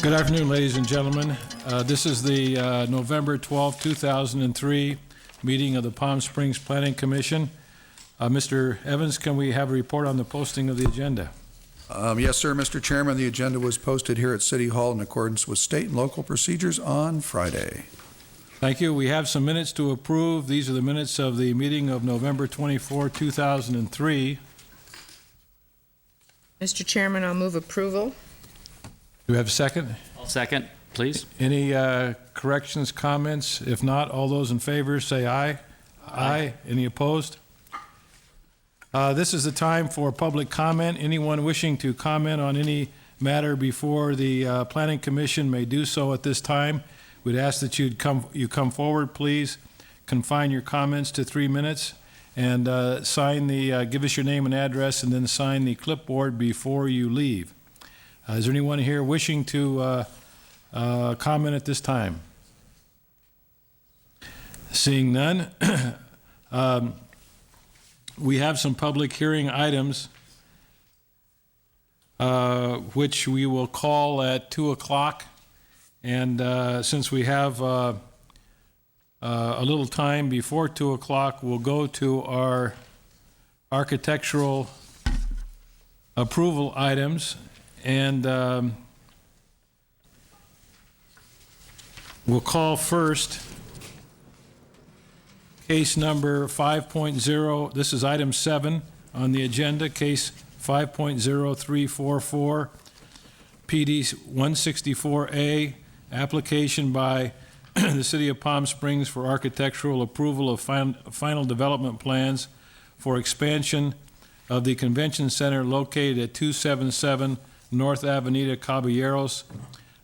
Good afternoon, ladies and gentlemen. This is the November 12, 2003 meeting of the Palm Springs Planning Commission. Mr. Evans, can we have a report on the posting of the agenda? Yes, sir, Mr. Chairman. The agenda was posted here at City Hall in accordance with state and local procedures on Friday. Thank you. We have some minutes to approve. These are the minutes of the meeting of November 24, 2003. Mr. Chairman, I'll move approval. Do we have a second? I'll second, please. Any corrections, comments? If not, all those in favor say aye. Aye. Any opposed? This is the time for public comment. Anyone wishing to comment on any matter before the Planning Commission may do so at this time. We'd ask that you come forward, please. Confine your comments to 3 minutes and give us your name and address, and then sign the clipboard before you leave. Is there anyone here wishing to comment at this time? Seeing none, we have some public hearing items which we will call at 2 o'clock. And since we have a little time before 2 o'clock, we'll go to our architectural approval items. And we'll call first case number 5.0. This is item 7 on the agenda, case 5.0344, PD 164A, application by the City of Palm Springs for architectural approval of final development plans for expansion of the Convention Center located at 277 North Avenida Caballeros,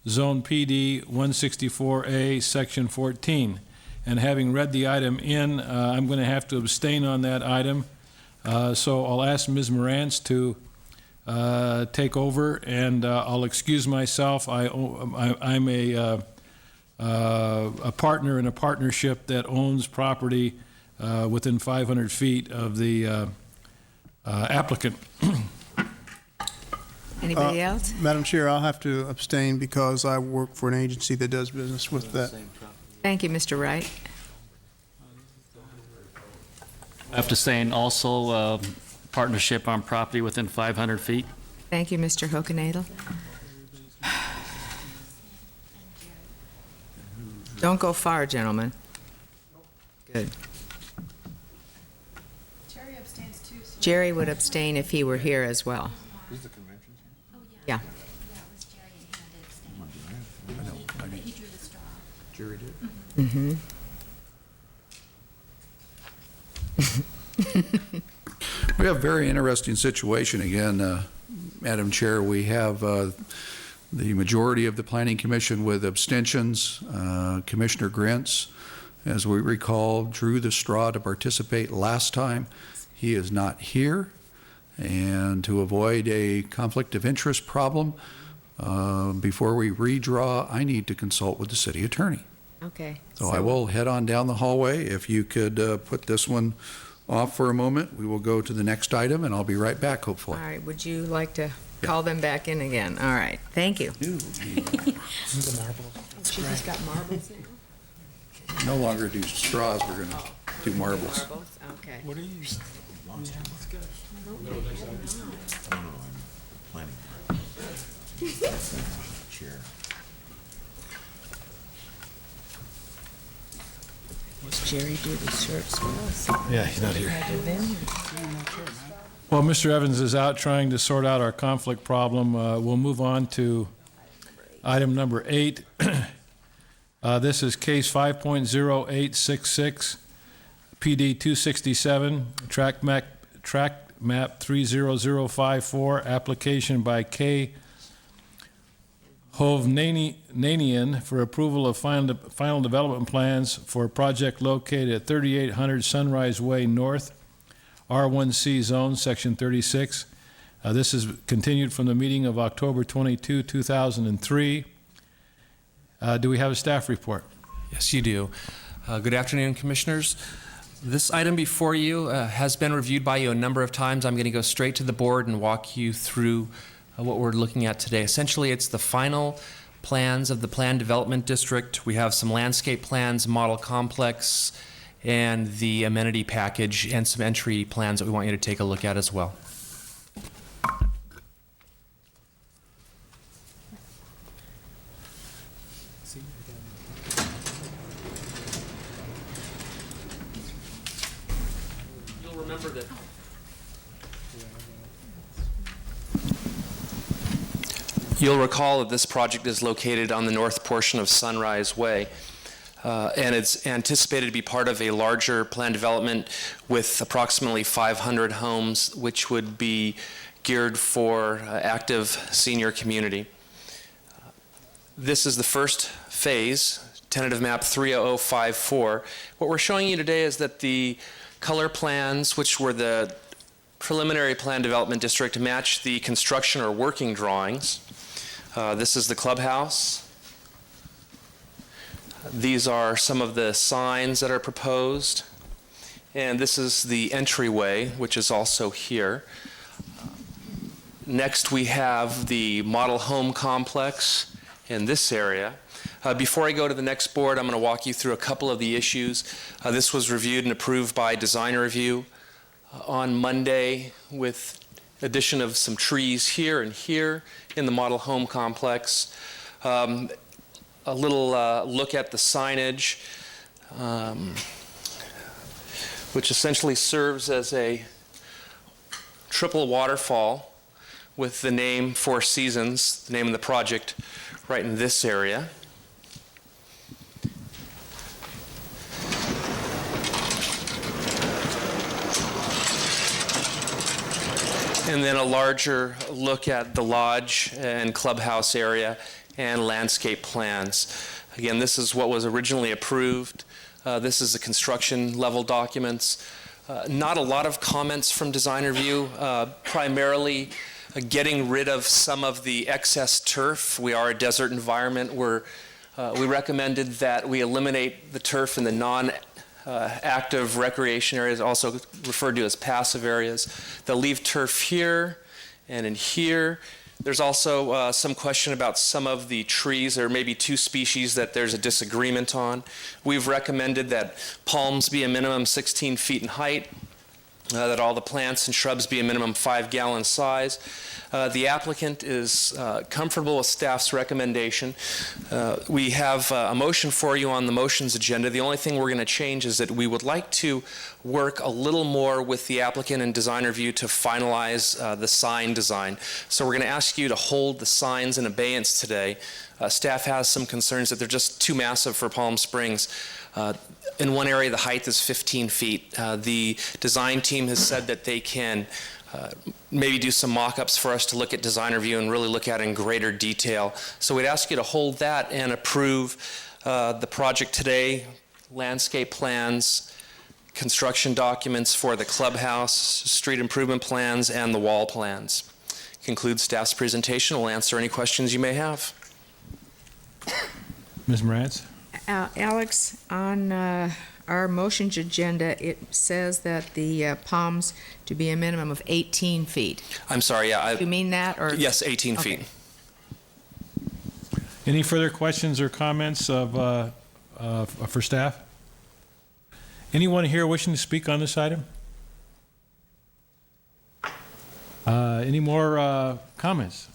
Zone PD 164A, Section 14. And having read the item in, I'm going to have to abstain on that item. So I'll ask Ms. Morantz to take over, and I'll excuse myself. I'm a partner in a partnership that owns property within 500 feet of the applicant. Anybody else? Madam Chair, I'll have to abstain because I work for an agency that does business with that. Thank you, Mr. Wright. I have to say, also partnership on property within 500 feet. Thank you, Mr. Hokenadel. Don't go far, gentlemen. Good. Jerry abstains too. So Jerry would abstain if he were here as well. Yeah. yeah, it was Jerry and he had to abstain. He drew the straw. Jerry did. Mm-hmm. We have a very interesting situation again, Madam Chair. We have the majority of the Planning Commission with abstentions. Commissioner Grintz, as we recall, drew the straw to participate last time. He is not here. And to avoid a conflict of interest problem, before we redraw, I need to consult with the city attorney. Okay. So I will head on down the hallway. If you could put this one off for a moment, we will go to the next item, and I'll be right back, hopefully. All right, would you like to call them back in again? All right, thank you. She just got marbles in. No longer do straws, we're going to do marbles. Marbles, okay. What are you? Chair. Was Jerry do the shirts for us? Yeah, he's not here. Well, Mr. Evans is out trying to sort out our conflict problem. We'll move on to item number 8. This is case 5.0866, PD 267, track map 30054, application by K. Hovnanian for approval of final development plans for a project located at 3800 Sunrise Way North, R1C Zone, Section 36. This is continued from the meeting of October 22, 2003. Do we have a staff report? Yes, you do. Good afternoon, Commissioners. This item before you has been reviewed by you a number of times. I'm going to go straight to the board and walk you through what we're looking at today. Essentially, it's the final plans of the Planned Development District. We have some landscape plans, model complex, and the amenity package, and some entry plans that we want you to take a look at as well. You'll remember that. You'll recall that this project is located on the north portion of Sunrise Way, and it's anticipated to be part of a larger planned development with approximately 500 homes, which would be geared for active senior community. This is the first phase, tentative map 30054. What we're showing you today is that the color plans, which were the preliminary plan development district, match the construction or working drawings. This is the clubhouse. These are some of the signs that are proposed. And this is the entryway, which is also here. Next, we have the model home complex in this area. Before I go to the next board, I'm going to walk you through a couple of the issues. This was reviewed and approved by Design Review on Monday with addition of some trees here and here in the model home complex. A little look at the signage, which essentially serves as a triple waterfall with the name Four Seasons, the name of the project, right in this area. And then a larger look at the lodge and clubhouse area and landscape plans. Again, this is what was originally approved. This is the construction level documents. Not a lot of comments from Design Review, primarily getting rid of some of the excess turf. We are a desert environment where we recommended that we eliminate the turf in the non-active recreation areas, also referred to as passive areas. They'll leave turf here and in here. There's also some question about some of the trees. There may be two species that there's a disagreement on. We've recommended that palms be a minimum 16 feet in height, that all the plants and shrubs be a minimum 5-gallon size. The applicant is comfortable with staff's recommendation. We have a motion for you on the motions agenda. The only thing we're going to change is that we would like to work a little more with the applicant and Design Review to finalize the sign design. So we're going to ask you to hold the signs in abeyance today. Staff has some concerns that they're just too massive for Palm Springs. In one area, the height is 15 feet. The design team has said that they can maybe do some mock-ups for us to look at Design Review and really look at in greater detail. So we'd ask you to hold that and approve the project today, landscape plans, construction documents for the clubhouse, street improvement plans, and the wall plans. Concludes staff's presentation. We'll answer any questions you may have. Ms. Morantz? Alex, on our motions agenda, it says that the palms to be a minimum of 18 feet. I'm sorry, yeah. Do you mean that, or? Yes, 18 Okay. feet. Any further questions or comments for staff? Anyone here wishing to speak on this item? Any more comments?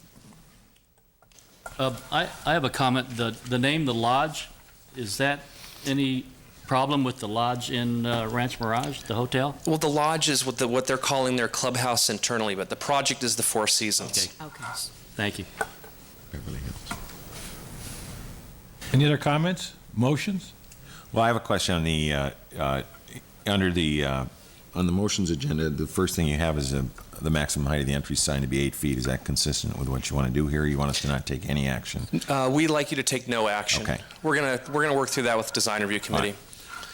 I have a comment. The name, The Lodge, is that any problem with the lodge in Ranch Mirage, the hotel? Well, the lodge is what they're calling their clubhouse internally, but the project is the Four Seasons. Okay. Thank you. Beverly Hills. Any other comments? Motions? Well, I have a question on the, on the motions agenda. The first thing you have is the maximum height of the entry sign to be 8 feet. Is that consistent with what you want to do here? Or you want us to not take any action? We'd like you to take no action. Okay. We're gonna work through that with Design Review Committee.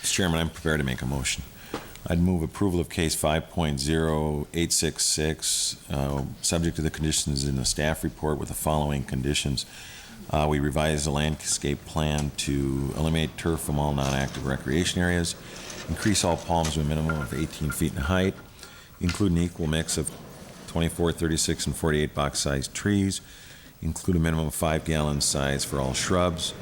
Mr. Chairman, I'm prepared to make a motion. I'd move approval of case 5.0866, subject to the conditions in the staff report with the following conditions. We revised the landscape plan to eliminate turf from all non-active recreation areas, increase all palms to a minimum of 18 feet in height, include an equal mix of 24, 36, and 48 box-sized trees, include a minimum of 5-gallon size for all shrubs,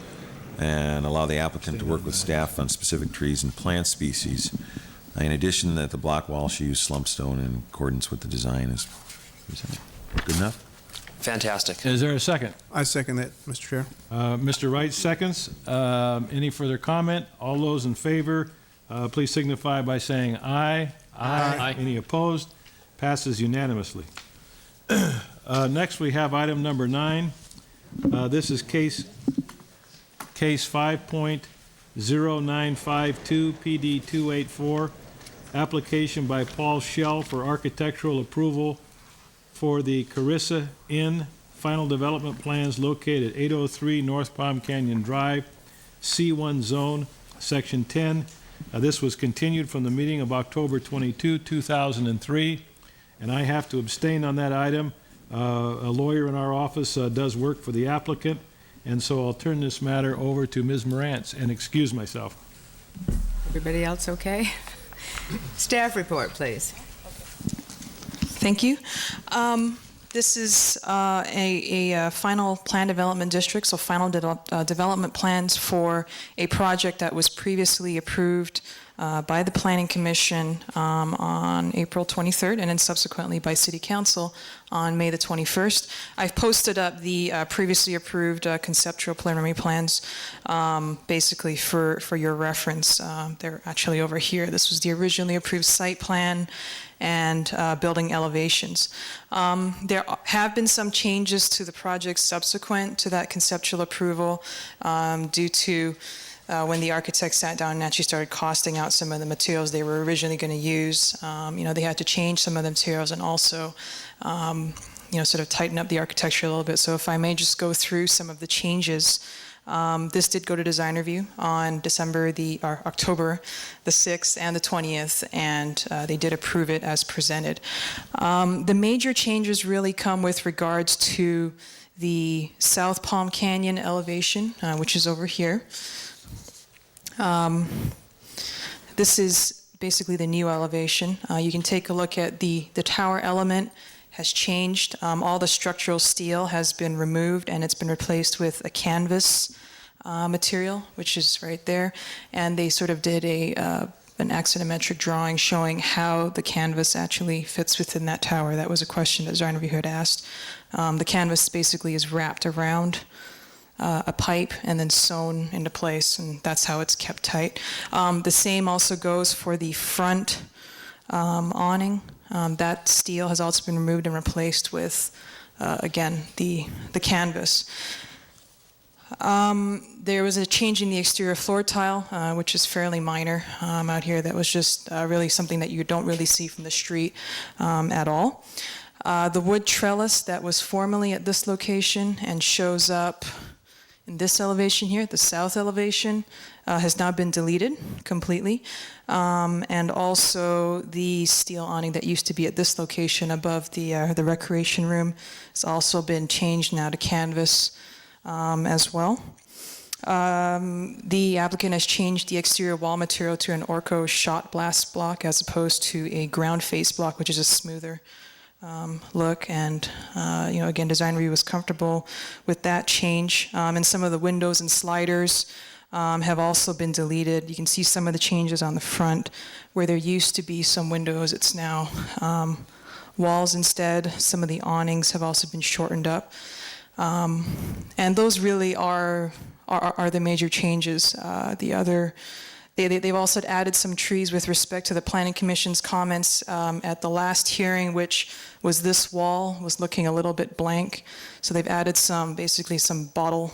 and allow the applicant to work with staff on specific trees and plant species. In addition, that the block wall should use slump stone in accordance with the design. Is that good enough? Fantastic. Is there a second? I second that, Mr. Chair. Mr. Wright seconds. Any further comment? All those in favor, please signify by saying aye. Aye. Any opposed? Passes unanimously. Next, we have item number 9. This is case 5.0952 PD 284, application by Paul Shell for architectural approval for the Carissa Inn final development plans located at 803 North Palm Canyon Drive, C1 Zone, Section 10. This was continued from the meeting of October 22, 2003, and I have to abstain on that item. A lawyer in our office does work for the applicant, and so I'll turn this matter over to Ms. Morantz and excuse myself. Everybody else okay? Staff report, please. Thank you. This is a final plan development district, so final development plans for a project that was previously approved by the Planning Commission on April 23rd, and then subsequently by City Council on May the 21st. I've posted up the previously approved conceptual preliminary plans basically for your reference. They're actually over here. This was the originally approved site plan and building elevations. There have been some changes to the project subsequent to that conceptual approval due to when the architect sat down and actually started costing out some of the materials they were originally going to use. They had to change some of the materials and also sort of tighten up the architecture a little bit. So if I may just go through some of the changes. This did go to design review on October the 6th and the 20th, and they did approve it as presented. The major changes really come with regards to the South Palm Canyon elevation, which is over here. This is basically the new elevation. You can take a look at the tower element has changed. All the structural steel has been removed and it's been replaced with a canvas material, which is right there. And they sort of did an axonometric drawing showing how the canvas actually fits within that tower. That was a question that design review had asked. The canvas basically is wrapped around a pipe and then sewn into place, and that's how it's kept tight. The same also goes for the front awning. That steel has also been removed and replaced with, again, the canvas. There was a change in the exterior floor tile, which is fairly minor out here. That was just really something that you don't really see from the street at all. The wood trellis that was formerly at this location and shows up in this elevation here, the south elevation, has now been deleted completely. And also the steel awning that used to be at this location above the recreation room has also been changed now to canvas as well. The applicant has changed the exterior wall material to an Orco shot blast block as opposed to a ground face block, which is a smoother look, and again, design review was comfortable with that change. And some of the windows and sliders have also been deleted. You can see some of the changes on the front where there used to be some windows. It's now walls instead. Some of the awnings have also been shortened up, and those really are the major changes. They've also added some trees with respect to the Planning Commission's comments at the last hearing, which was this wall was looking a little bit blank. So they've added some bottle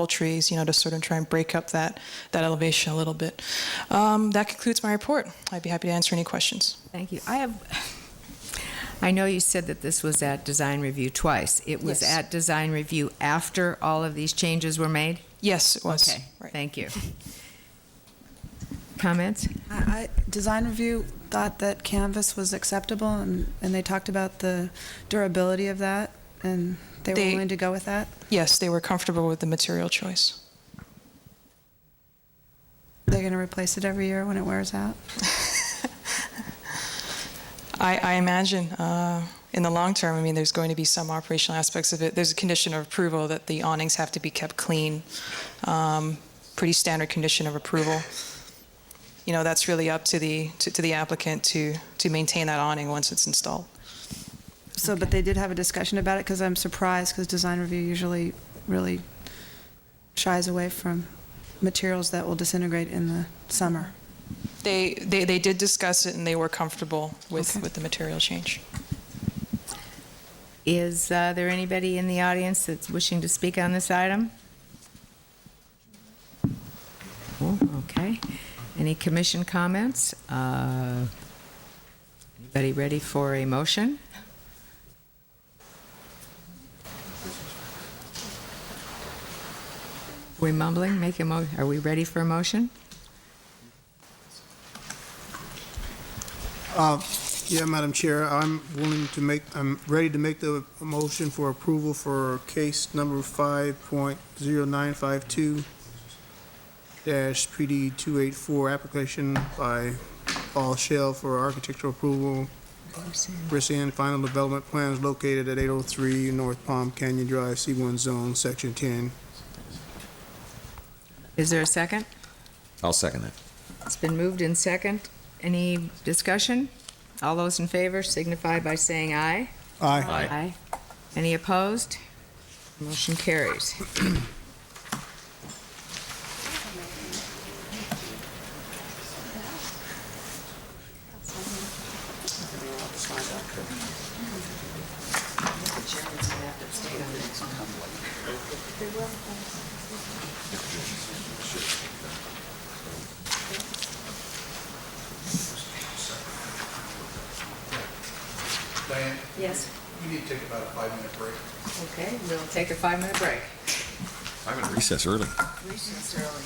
trees, to sort of try and break up that elevation a little bit. That concludes my report. I'd be happy to answer any questions. Thank you. I know you said that this was at design review twice. It was Yes. at design review after all of these changes were made? Yes, it was. Okay, Right. thank you. Comments? Design review thought that canvas was acceptable, and they talked about the durability of that, and They were willing to go with that? Yes, they were comfortable with the material choice. They're going to replace it every year when it wears out? I imagine in the long term, I mean, there's going to be some operational aspects of it. There's a condition of approval that the awnings have to be kept clean. Pretty standard condition of approval. You know, that's really up to the applicant to maintain that awning once it's installed. So, but they did have a discussion about it, because I'm surprised, because design review usually really shies away from materials that will disintegrate in the summer. They did discuss it, and they were comfortable with, Okay. with the material change. Is there anybody in the audience that's wishing to speak on this item? Oh, okay. Any commission comments? Anybody ready for a motion? We mumbling? Are we ready for a motion? Yeah, Madam Chair, I'm ready to make the motion for approval for case number 5.0952-PD284, application by Paul Shell for architectural approval. Brisson Final Development Plans located at 803 North Palm Canyon Drive, C1 Zone, Section 10. Is there a second? I'll second it. It's been moved in second. Any discussion? All those in favor signify by saying aye. Aye. Aye. Any opposed? Motion carries. Diane, Yes. you need to take about a 5-minute break. Okay, we'll take a 5-minute break. I'm in recess early. Recess early.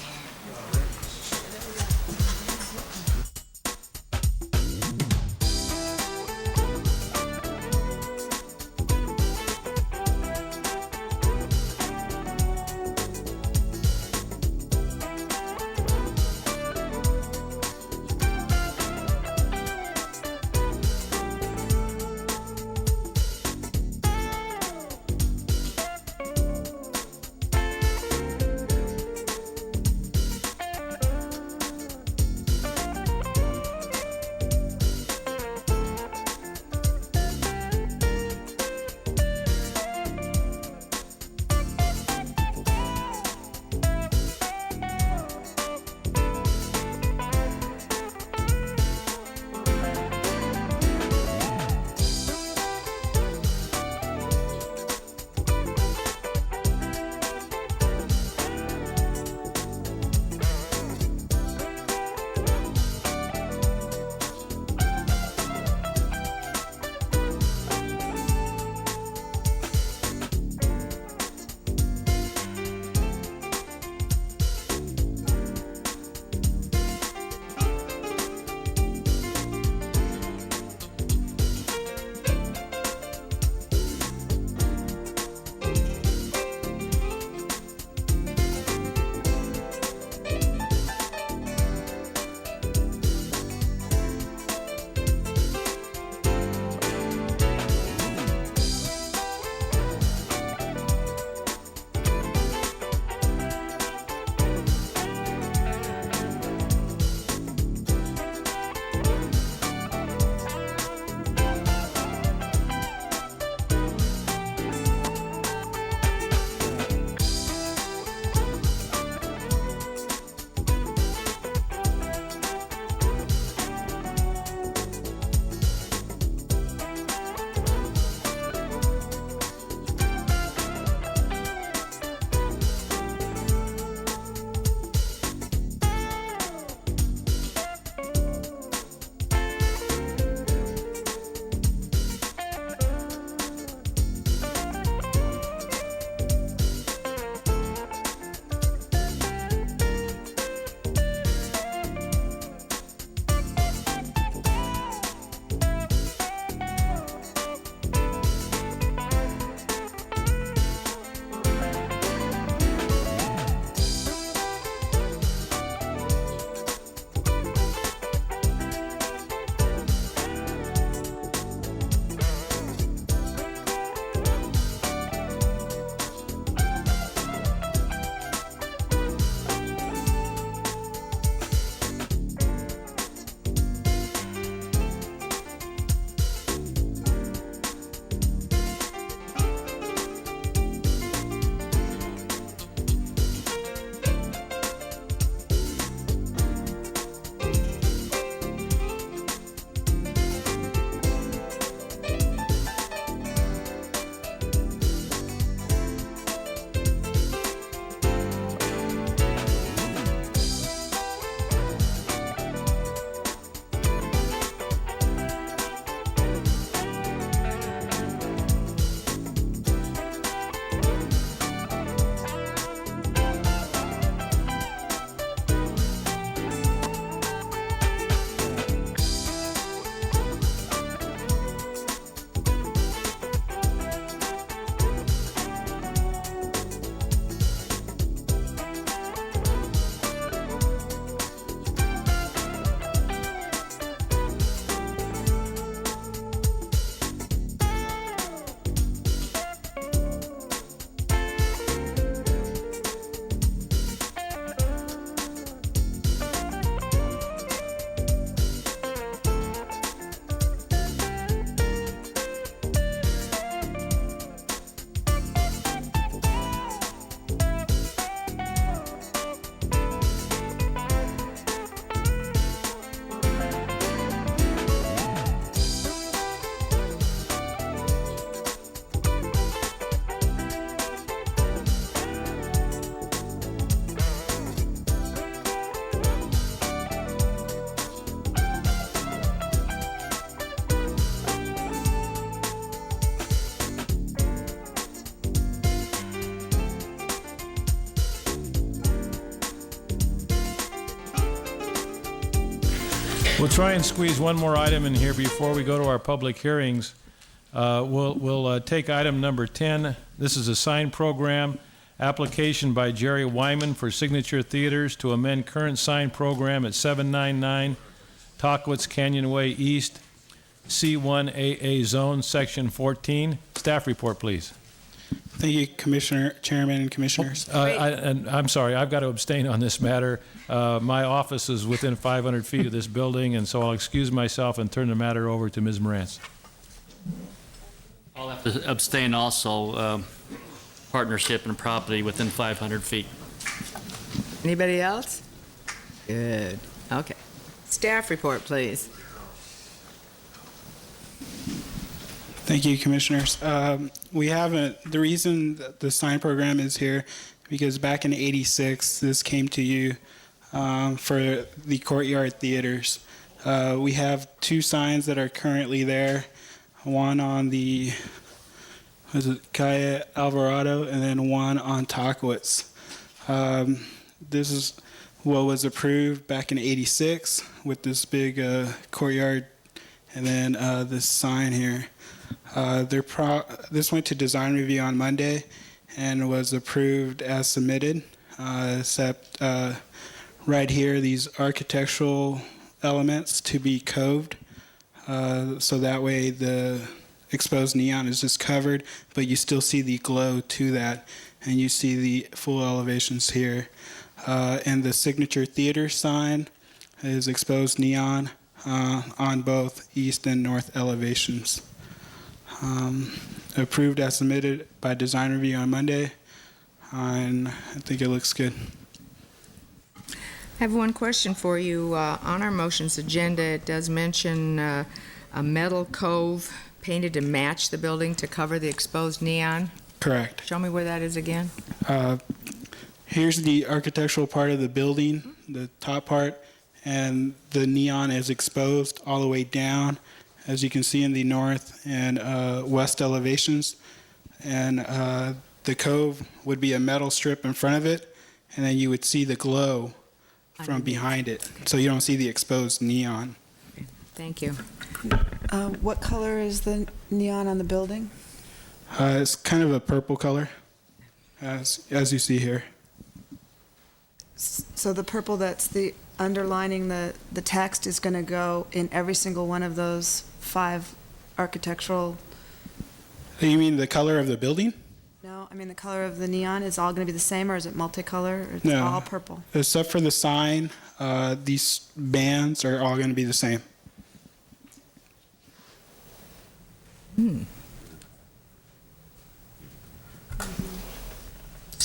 We'll try and squeeze one more item in here before we go to our public hearings. We'll take item number 10. This is a sign program application by Jerry Wyman for Signature Theaters to amend current sign program at 799 Tockwitz Canyon Way East, C1AA Zone, Section 14. Staff report, please. Thank you, Commissioner, Chairman, and Commissioners. And I'm sorry, I've got to abstain on this matter. My office is within 500 feet of this building, and so I'll excuse myself and turn the matter over to Ms. Morantz. I'll have to abstain also, partnership and property within 500 feet. Anybody else? Good. Okay. Staff report, please. Thank you, Commissioners. The reason that the sign program is here, because back in '86, this came to you for the Courtyard Theaters. We have two signs that are currently there, one on the Calle Alvarado and then one on Tockwitz. This is what was approved back in '86 with this big courtyard and then this sign here. This went to design review on Monday and was approved as submitted, except right here, these architectural elements to be coved, so that way the exposed neon is just covered, but you still see the glow to that, and you see the full elevations here. And the Signature Theater sign is exposed neon on both east and north elevations. Approved as submitted by design review on Monday, and I think it looks good. I have one question for you. On our motions agenda, it does mention a metal cove painted to match the building to cover the exposed neon. Correct. Show me where that is again. Here's the architectural part of the building, the top part, and the neon is exposed all the way down, as you can see in the north and west elevations. And the cove would be a metal strip in front of it, and then you would see the glow from behind it, so you don't see the exposed neon. Okay. Thank you. What color is the neon on the building? It's kind of a purple color, as you see here. So the purple that's the underlining the text is going to go in every single one of those 5 architectural. You mean the color of the building? No, I mean the color of the neon is all going to be the same, or is it multicolor? Or it's No. all purple. Except for the sign, these bands are all going to be the same. Is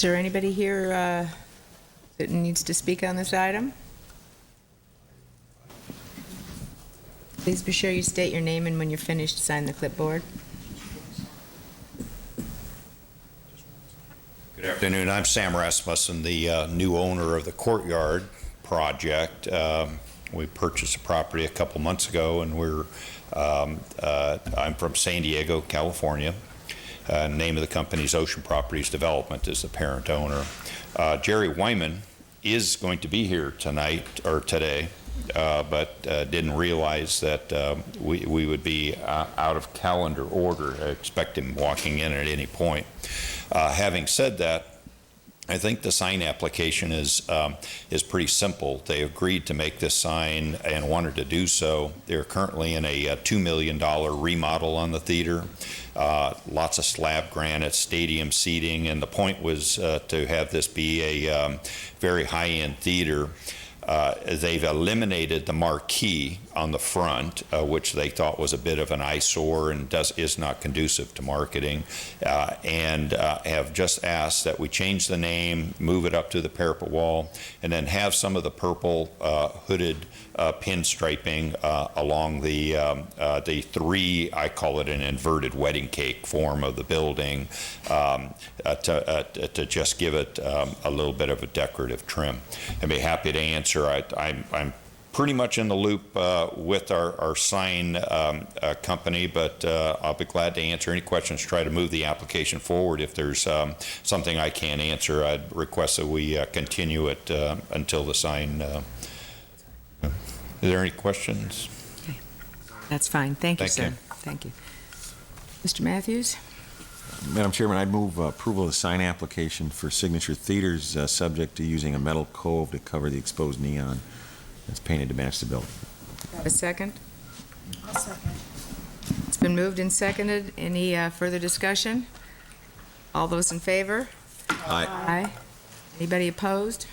there anybody here that needs to speak on this item? Please be sure you state your name and when you're finished, sign the clipboard. Good afternoon. I'm Sam Rasmussen, the new owner of the Courtyard project. We purchased a property a couple months ago, and I'm from San Diego, California. Name of the company is Ocean Properties Development, is the parent owner. Jerry Wyman is going to be here tonight or today, but didn't realize that we would be out of calendar order. I expect him walking in at any point. Having said that, I think the sign application is pretty simple. They agreed to make this sign and wanted to do so. They're currently in a $2 million remodel on the theater. Lots of slab granite, stadium seating, and the point was to have this be a very high-end theater. They've eliminated the marquee on the front, which they thought was a bit of an eyesore and is not conducive to marketing, and have just asked that we change the name, move it up to the parapet wall, and then have some of the purple hooded pinstriping along the 3, I call it an inverted wedding cake form of the building, to just give it a little bit of a decorative trim. I'd be happy to answer. I'm pretty much in the loop with our sign company, but I'll be glad to answer any questions, try to move the application forward. If there's something I can't answer, I'd request that we continue it until the sign Is there any questions? That's fine. Thank you, Thank sir. you. Thank you. Mr. Matthews? Madam Chairman, I'd move approval of the sign application for Signature Theaters, subject to using a metal cove to cover the exposed neon that's painted to match the building. Have a second? I'll second. It's been moved and seconded. Any further discussion? All those in favor? Aye. Aye. Anybody opposed?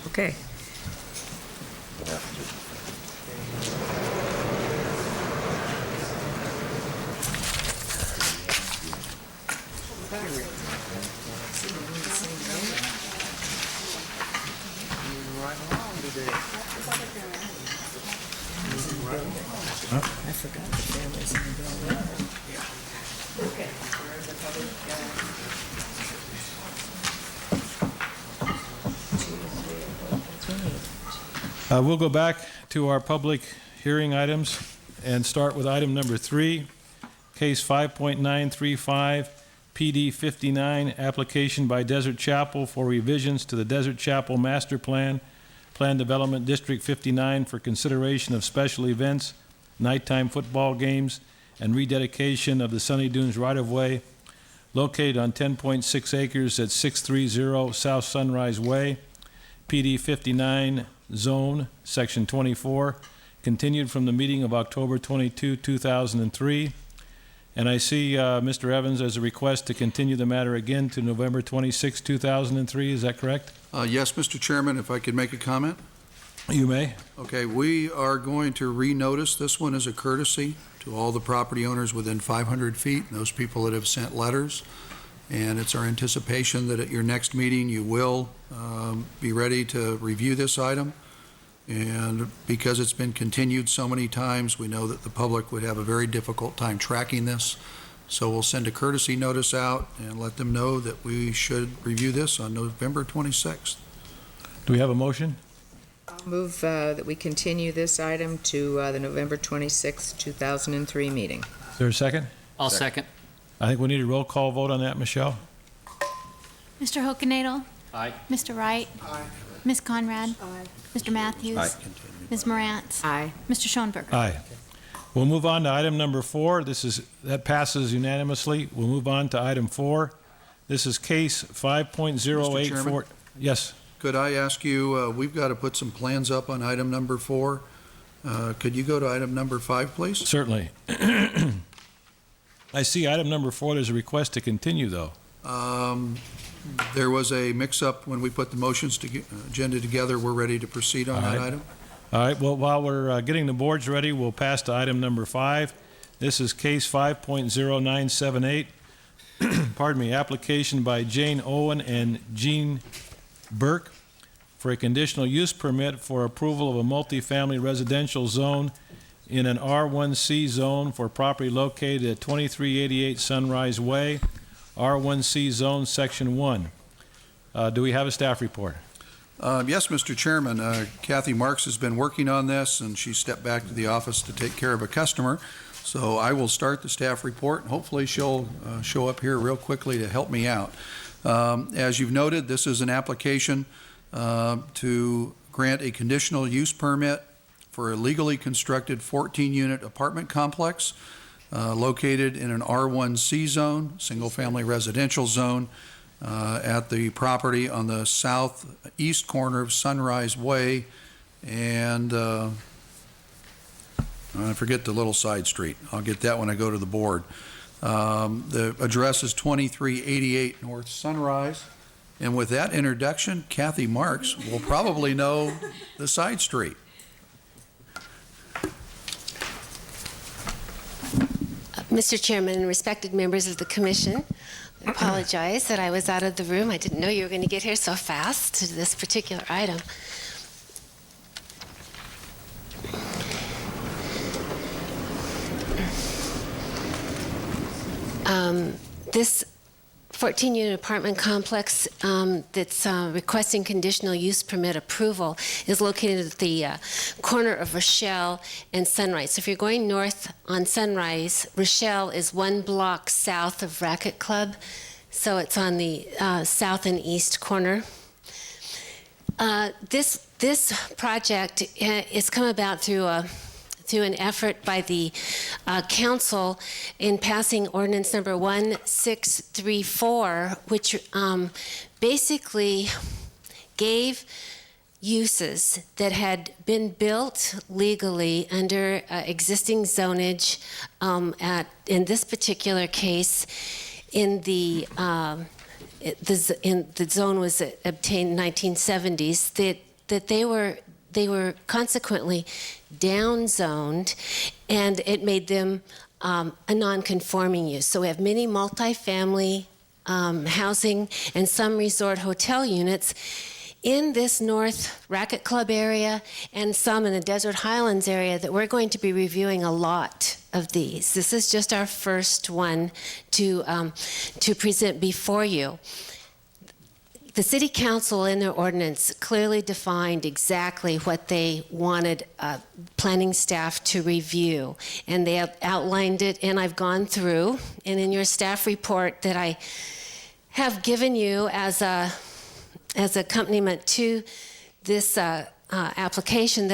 Okay. I forgot the families in the building. Okay. We'll go back to our public hearing items and start with item number 3, case 5.935, PD 59, application by Desert Chapel for revisions to the Desert Chapel Master Plan, Plan Development District 59 for consideration of special events, nighttime football games, and rededication of the Sunny Dunes right-of-way located on 10.6 acres at 630 South Sunrise Way, PD 59 Zone, Section 24, continued from the meeting of October 22, 2003. And I see, Mr. Evans, as a request to continue the matter again to November 26, 2003. Is that correct? Yes, Mr. Chairman, if I could make a comment? You may. Okay, we are going to renotice this one as a courtesy to all the property owners within 500 feet, and those people that have sent letters. And it's our anticipation that at your next meeting, you will be ready to review this item. And because it's been continued so many times, we know that the public would have a very difficult time tracking this. So we'll send a courtesy notice out and let them know that we should review this on November 26th. Do we have a motion? I'll move that we continue this item to the November 26, 2003 meeting. Is there a second? I'll second. I think we need a roll call vote on that, Michelle. Mr. Hokenadel? Aye. Mr. Wright? Aye. Ms. Conrad? Aye. Mr. Matthews? Aye. Ms. Morantz? Aye. Mr. Schoenberger? Aye. We'll move on to item number 4. That passes unanimously. We'll move on to item 4. This is case 5.084. Mr. Chairman? Yes. Could I ask you, we've got to put some plans up on item number 4. Could you go to item number 5, please? Certainly. I see item number 4, there's a request to continue, though. There was a mix-up when we put the motions agenda together. We're ready to proceed on All that right. item. All right, well, while we're getting the boards ready, we'll pass to item number 5. This is case 5.0978. Pardon me, application by Jane Owen and Jean Burke for a conditional use permit for approval of a multifamily residential zone in an R1C zone for property located at 2388 Sunrise Way, R1C Zone, Section 1. Do we have a staff report? Yes, Mr. Chairman. Kathy Marks has been working on this, and she stepped back to the office to take care of a customer. So I will start the staff report, and hopefully she'll show up here real quickly to help me out. As you've noted, this is an application to grant a conditional use permit for a legally constructed 14-unit apartment complex located in an R1C zone, single-family residential zone, at the property on the southeast corner of Sunrise Way and I forget the little side street. I'll get that when I go to the board. The address is 2388 North Sunrise. And with that introduction, Kathy Marks will probably know the side street. Mr. Chairman and respected members of the commission, I apologize that I was out of the room. I didn't know you were going to get here so fast to this particular item. This 14-unit apartment complex that's requesting conditional use permit approval is located at the corner of Rochelle and Sunrise. So if you're going north on Sunrise, Rochelle is 1 block south of Racket Club, so it's on the south and east corner. This project has come about through an effort by the council in passing ordinance number 1634, which basically gave uses that had been built legally under existing zonage in this particular case, in the zone was obtained in 1970s, that they were consequently downzoned, and it made them a non-conforming use. So we have many multifamily housing and some resort hotel units in this North Racket Club area and some in the Desert Highlands area that we're going to be reviewing a lot of these. This is just our first one to present before you. The City Council in their ordinance clearly defined exactly what they wanted planning staff to review, and they have outlined it, and I've gone through, and in your staff report that I have given you as accompaniment to this application,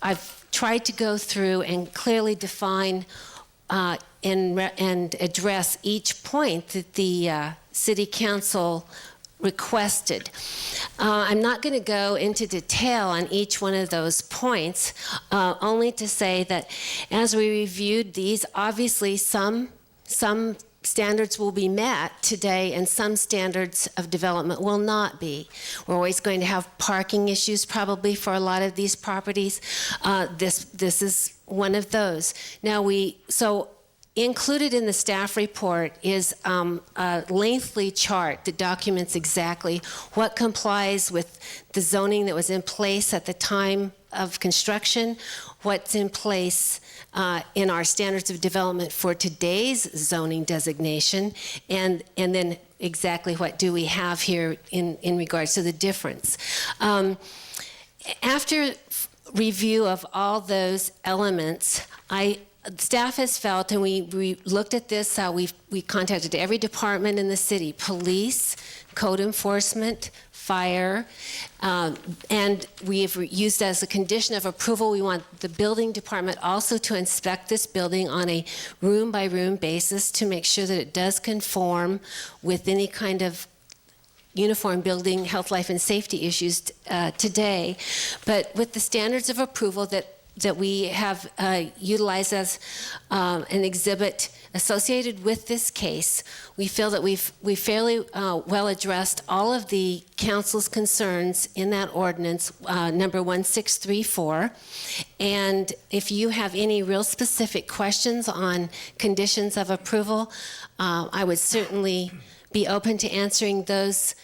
I've tried to go through and clearly define and address each point that the City Council requested. I'm not going to go into detail on each one of those points, only to say that as we reviewed these, obviously some standards will be met today and some standards of development will not be. We're always going to have parking issues probably for a lot of these properties. This is one of those. Now included in the staff report is a lengthy chart that documents exactly what complies with the zoning that was in place at the time of construction, what's in place in our standards of development for today's zoning designation, and then exactly what do we have here in regards to the difference. After review of all those elements, staff has felt, and we looked at this, we contacted every department in the city, police, code enforcement, fire, and we have used as a condition of approval, we want the building department also to inspect this building on a room-by-room basis to make sure that it does conform with any kind of uniform building health, life, and safety issues today. But with the standards of approval that we have utilized as an exhibit associated with this case, we feel that we've fairly well addressed all of the council's concerns in that ordinance, number 1634. And if you have any real specific questions on conditions of approval, I would certainly be open to answering those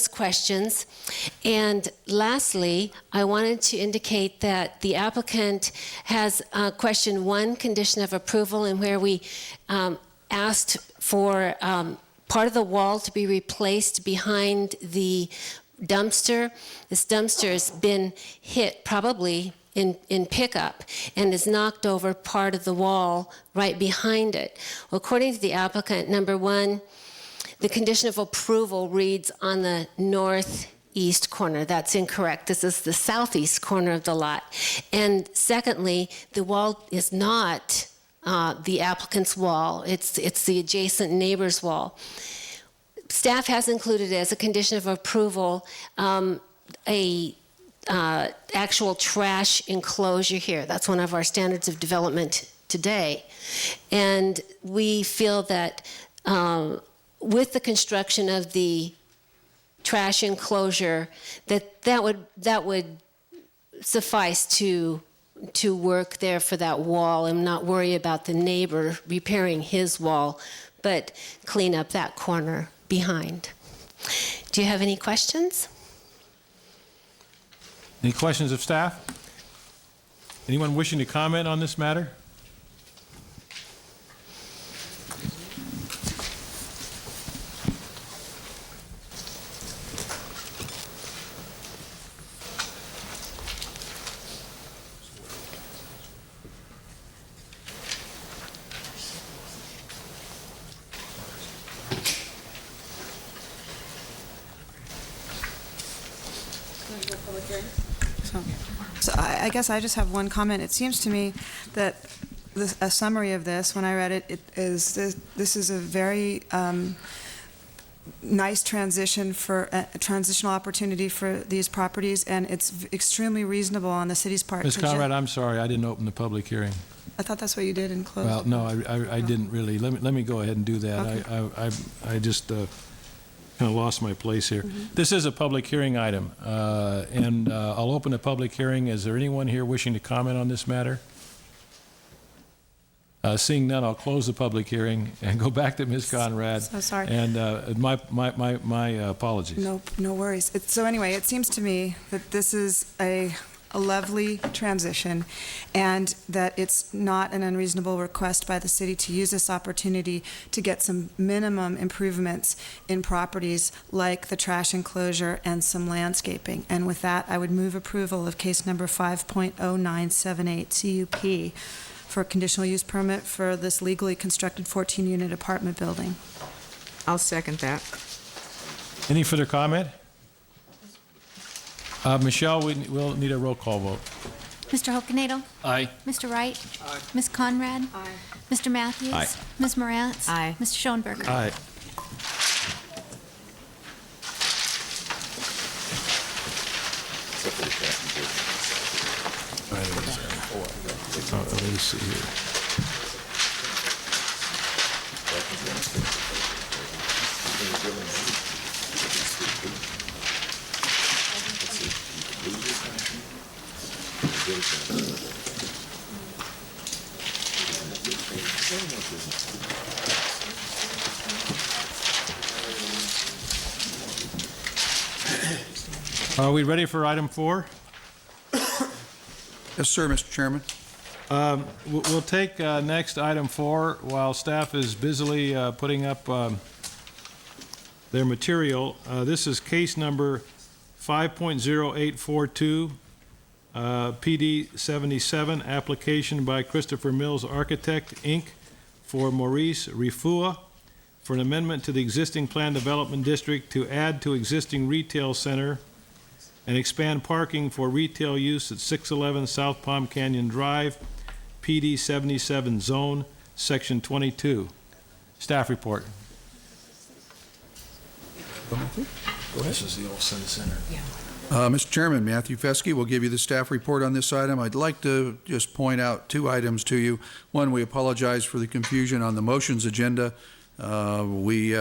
questions. And lastly, I wanted to indicate that the applicant has question 1, condition of approval, and where we asked for part of the wall to be replaced behind the dumpster. This dumpster has been hit probably in pickup and has knocked over part of the wall right behind it. Well, according to the applicant, number 1, the condition of approval reads on the northeast corner. That's incorrect. This is the southeast corner of the lot. And secondly, the wall is not the applicant's wall. It's the adjacent neighbor's wall. Staff has included as a condition of approval actual trash enclosure here. That's one of our standards of development today. And we feel that with the construction of the trash enclosure, that would suffice to work there for that wall and not worry about the neighbor repairing his wall, but clean up that corner behind. Do you have any questions? Any questions of staff? Anyone wishing to comment on this matter? So I guess I just have one comment. It seems to me that a summary of this, when I read it, this is a very nice transition for a transitional opportunity for these properties, and it's extremely reasonable on the city's part. Ms. Conrad, I'm sorry, I didn't open the public hearing. I thought that's what you did in closed. Well, no, I didn't really. Let me go ahead and do that. Okay. I just kind of lost my place here. This is a public hearing item, and I'll open the public hearing. Is there anyone here wishing to comment on this matter? Seeing none, I'll close the public hearing and go back to Ms. Conrad. So sorry. And my apologies. No worries. So anyway, it seems to me that this is a lovely transition, and that it's not an unreasonable request by the city to use this opportunity to get some minimum improvements in properties like the trash enclosure and some landscaping. And with that, I would move approval of case number 5.0978 CUP for a conditional use permit for this legally constructed 14-unit apartment building. I'll second that. Any further comment? Michelle, we'll need a roll call vote. Mr. Hokenadel? Aye. Mr. Wright? Ms. Conrad? Aye. Mr. Matthews? Aye. Ms. Morantz? Aye. Mr. Schoenberger? Aye. Let me see here. Are we ready for item 4? Yes, sir, Mr. Chairman. We'll take next item 4 while staff is busily putting up their material. This is case number 5.0842, PD 77, application by Christopher Mills Architect, Inc., for Maurice Rifua for an amendment to the existing planned development district to add to existing retail center and expand parking for retail use at 611 South Palm Canyon Drive, PD 77 zone, section 22. Staff report. This is the old Sun Center. Mr. Chairman, Matthew Fesky will give you the staff report on this item. I'd like to just point out 2 items to you. One, we apologize for the confusion on the motions agenda. We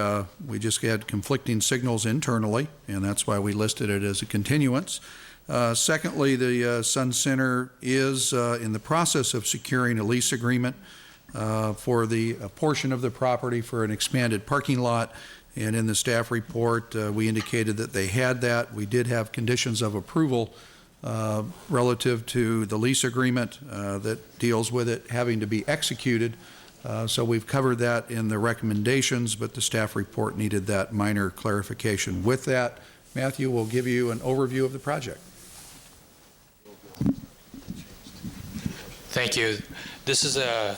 just had conflicting signals internally, and that's why we listed it as a continuance. Secondly, the Sun Center is in the process of securing a lease agreement for a portion of the property for an expanded parking lot. And in the staff report, we indicated that they had that. We did have conditions of approval relative to the lease agreement that deals with it having to be executed. So we've covered that in the recommendations, but the staff report needed that minor clarification. With that, Matthew will give you an overview of the project. Thank you. This is a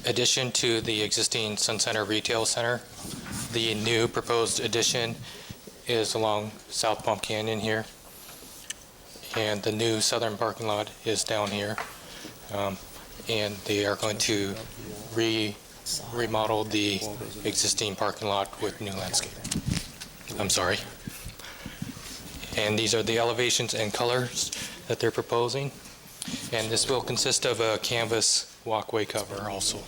addition to the existing Sun Center Retail Center. The new proposed addition is along South Palm Canyon here, and the new southern parking lot is down here. And they are going to remodel the existing parking lot with new landscape. I'm sorry. And these are the elevations and colors that they're proposing. And this will consist of a canvas walkway cover also.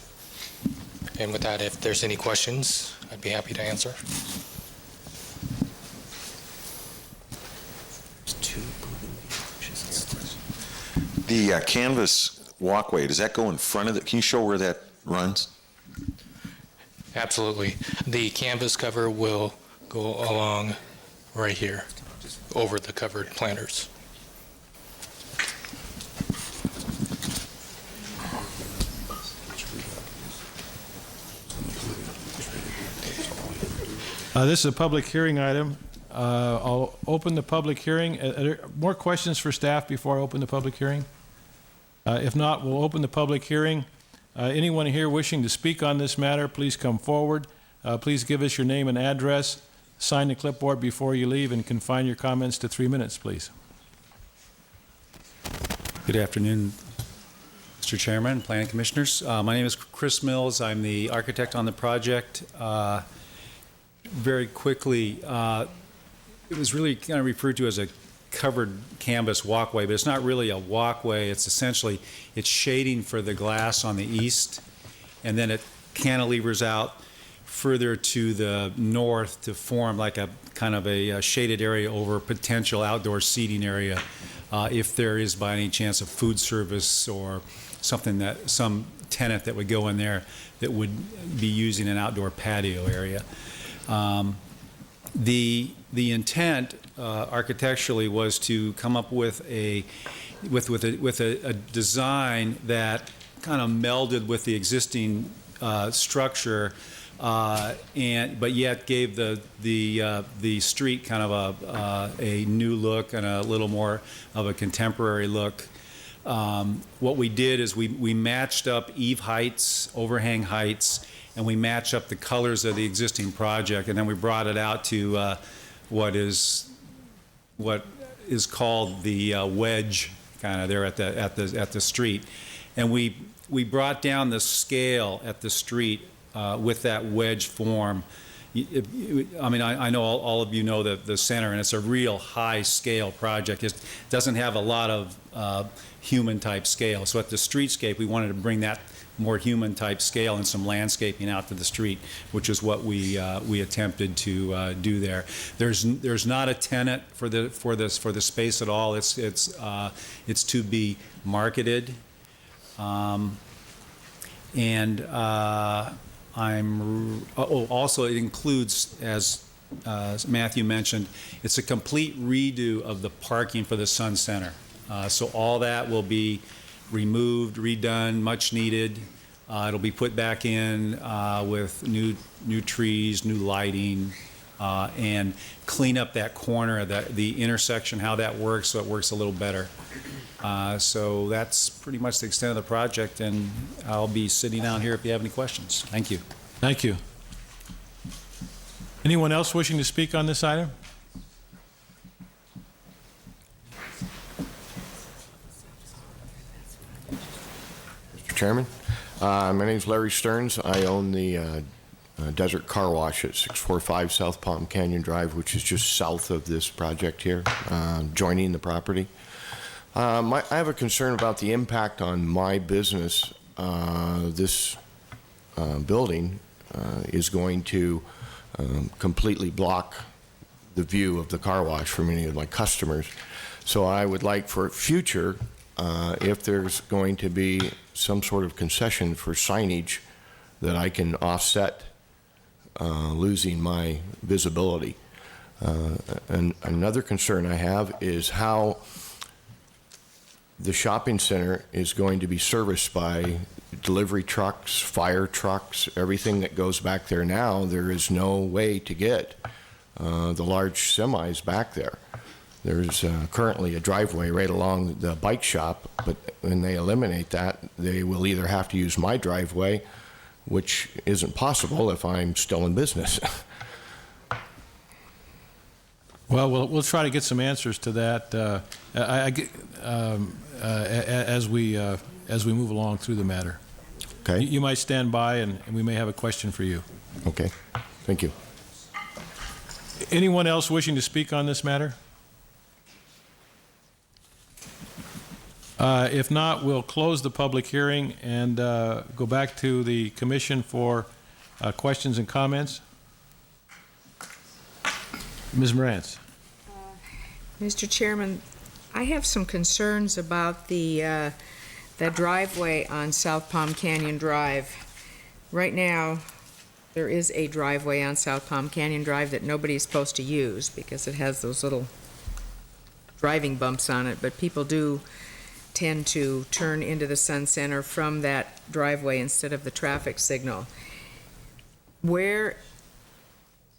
And with that, if there's any questions, I'd be happy to answer. The canvas walkway, does that go in front of can you show where that runs? Absolutely. The canvas cover will go along right here over the covered planters. This is a public hearing item. I'll open the public hearing. Are there more questions for staff before I open the public hearing? If not, we'll open the public hearing. Anyone here wishing to speak on this matter, please come forward. Please give us your name and address. sign the clipboard before you leave and confine your comments to 3 minutes, please. Good afternoon, Mr. Chairman, Planning Commissioners. My name is Chris Mills. I'm the architect on the project. Very quickly, it was really kind of referred to as a covered canvas walkway, but it's not really a walkway. It's essentially, it's shading for the glass on the east, and then it cantilevers out further to the north to form like a kind of a shaded area over potential outdoor seating area if there is by any chance a food service or something that, some tenant that would go in there that would be using an outdoor patio area. The intent architecturally was to come up with a design that kind of melded with the existing structure, but yet gave the street kind of a new look and a little more of a contemporary look. What we did is we matched up eave heights, overhang heights, and we matched up the colors of the existing project, and then we brought it out to what is called the wedge, kind of there at the street, and we brought down the scale at the street with that wedge form. I mean, I know all of you know the center, and it's a real high scale project. It doesn't have a lot of human type scale. So at the streetscape, we wanted to bring that more human type scale and some landscaping out to the street, which is what we attempted to do there. There's not a tenant for the space at all. It's to be marketed, also it includes, as Matthew mentioned, it's a complete redo of the parking for the Sun Center. So all that will be removed, redone, much needed. It'll be put back in with new trees, new lighting, and clean up that corner, the intersection, how that works, so it works a little better. So that's pretty much the extent of the project, and I'll be sitting down here if you have any questions. Thank you. Thank you. Anyone else wishing to speak on this item? Mr. Chairman, my name is Larry Stearns. I own the Desert Car Wash at 645 South Palm Canyon Drive, which is just south of this project here, joining the property. I have a concern about the impact on my business. This building is going to completely block the view of the car wash for many of my customers. So I would like for future, if there's going to be some sort of concession for signage that I can offset losing my visibility. And another concern I have is how the shopping center is going to be serviced by delivery trucks, fire trucks, everything that goes back there now. There is no way to get the large semis back there. There's currently a driveway right along the bike shop, but when they eliminate that, they will either have to use my driveway, which isn't possible if I'm still in business. Well, we'll try to get some answers to that as we move along through the matter. Okay. You might stand by, and we may have a question for you. Okay. Thank you. Anyone else wishing to speak on this matter? If not, we'll close the public hearing and go back to the commission for questions and comments. Ms. Morantz. Mr. Chairman, I have some concerns about the driveway on South Palm Canyon Drive. Right now, there is a driveway on South Palm Canyon Drive that nobody's supposed to use because it has those little driving bumps on it, but people do tend to turn into the Sun Center from that driveway instead of the traffic signal.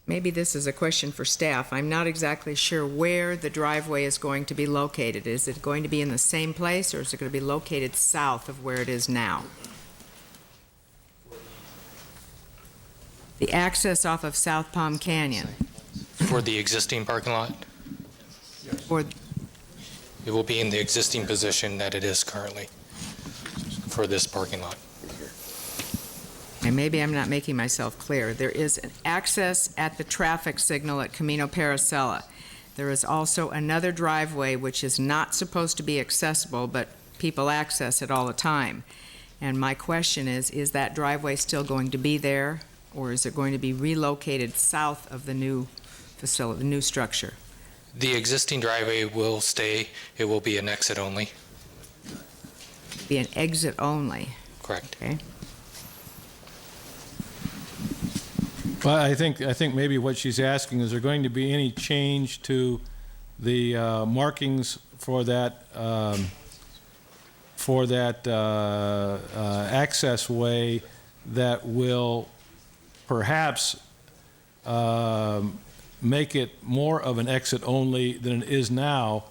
Maybe this is a question for staff. I'm not exactly sure where the driveway is going to be located. Is it going to be in the same place, or is it going to be located south of where it is now? The access off of South Palm Canyon. For the existing parking lot? Or It will be in the existing position that it is currently for this parking lot. and maybe I'm not making myself clear, there is an access at the traffic signal at Camino Paracela. There is also another driveway which is not supposed to be accessible, but people access it all the time. And my question is that driveway still going to be there, or is it going to be relocated south of the new facility, the new structure? The existing driveway will stay. It will be an exit only. Be an exit only? Correct. Okay. Well, I think maybe what she's asking, is there going to be any change to the markings for that access way that will perhaps make it more of an exit only than it is now,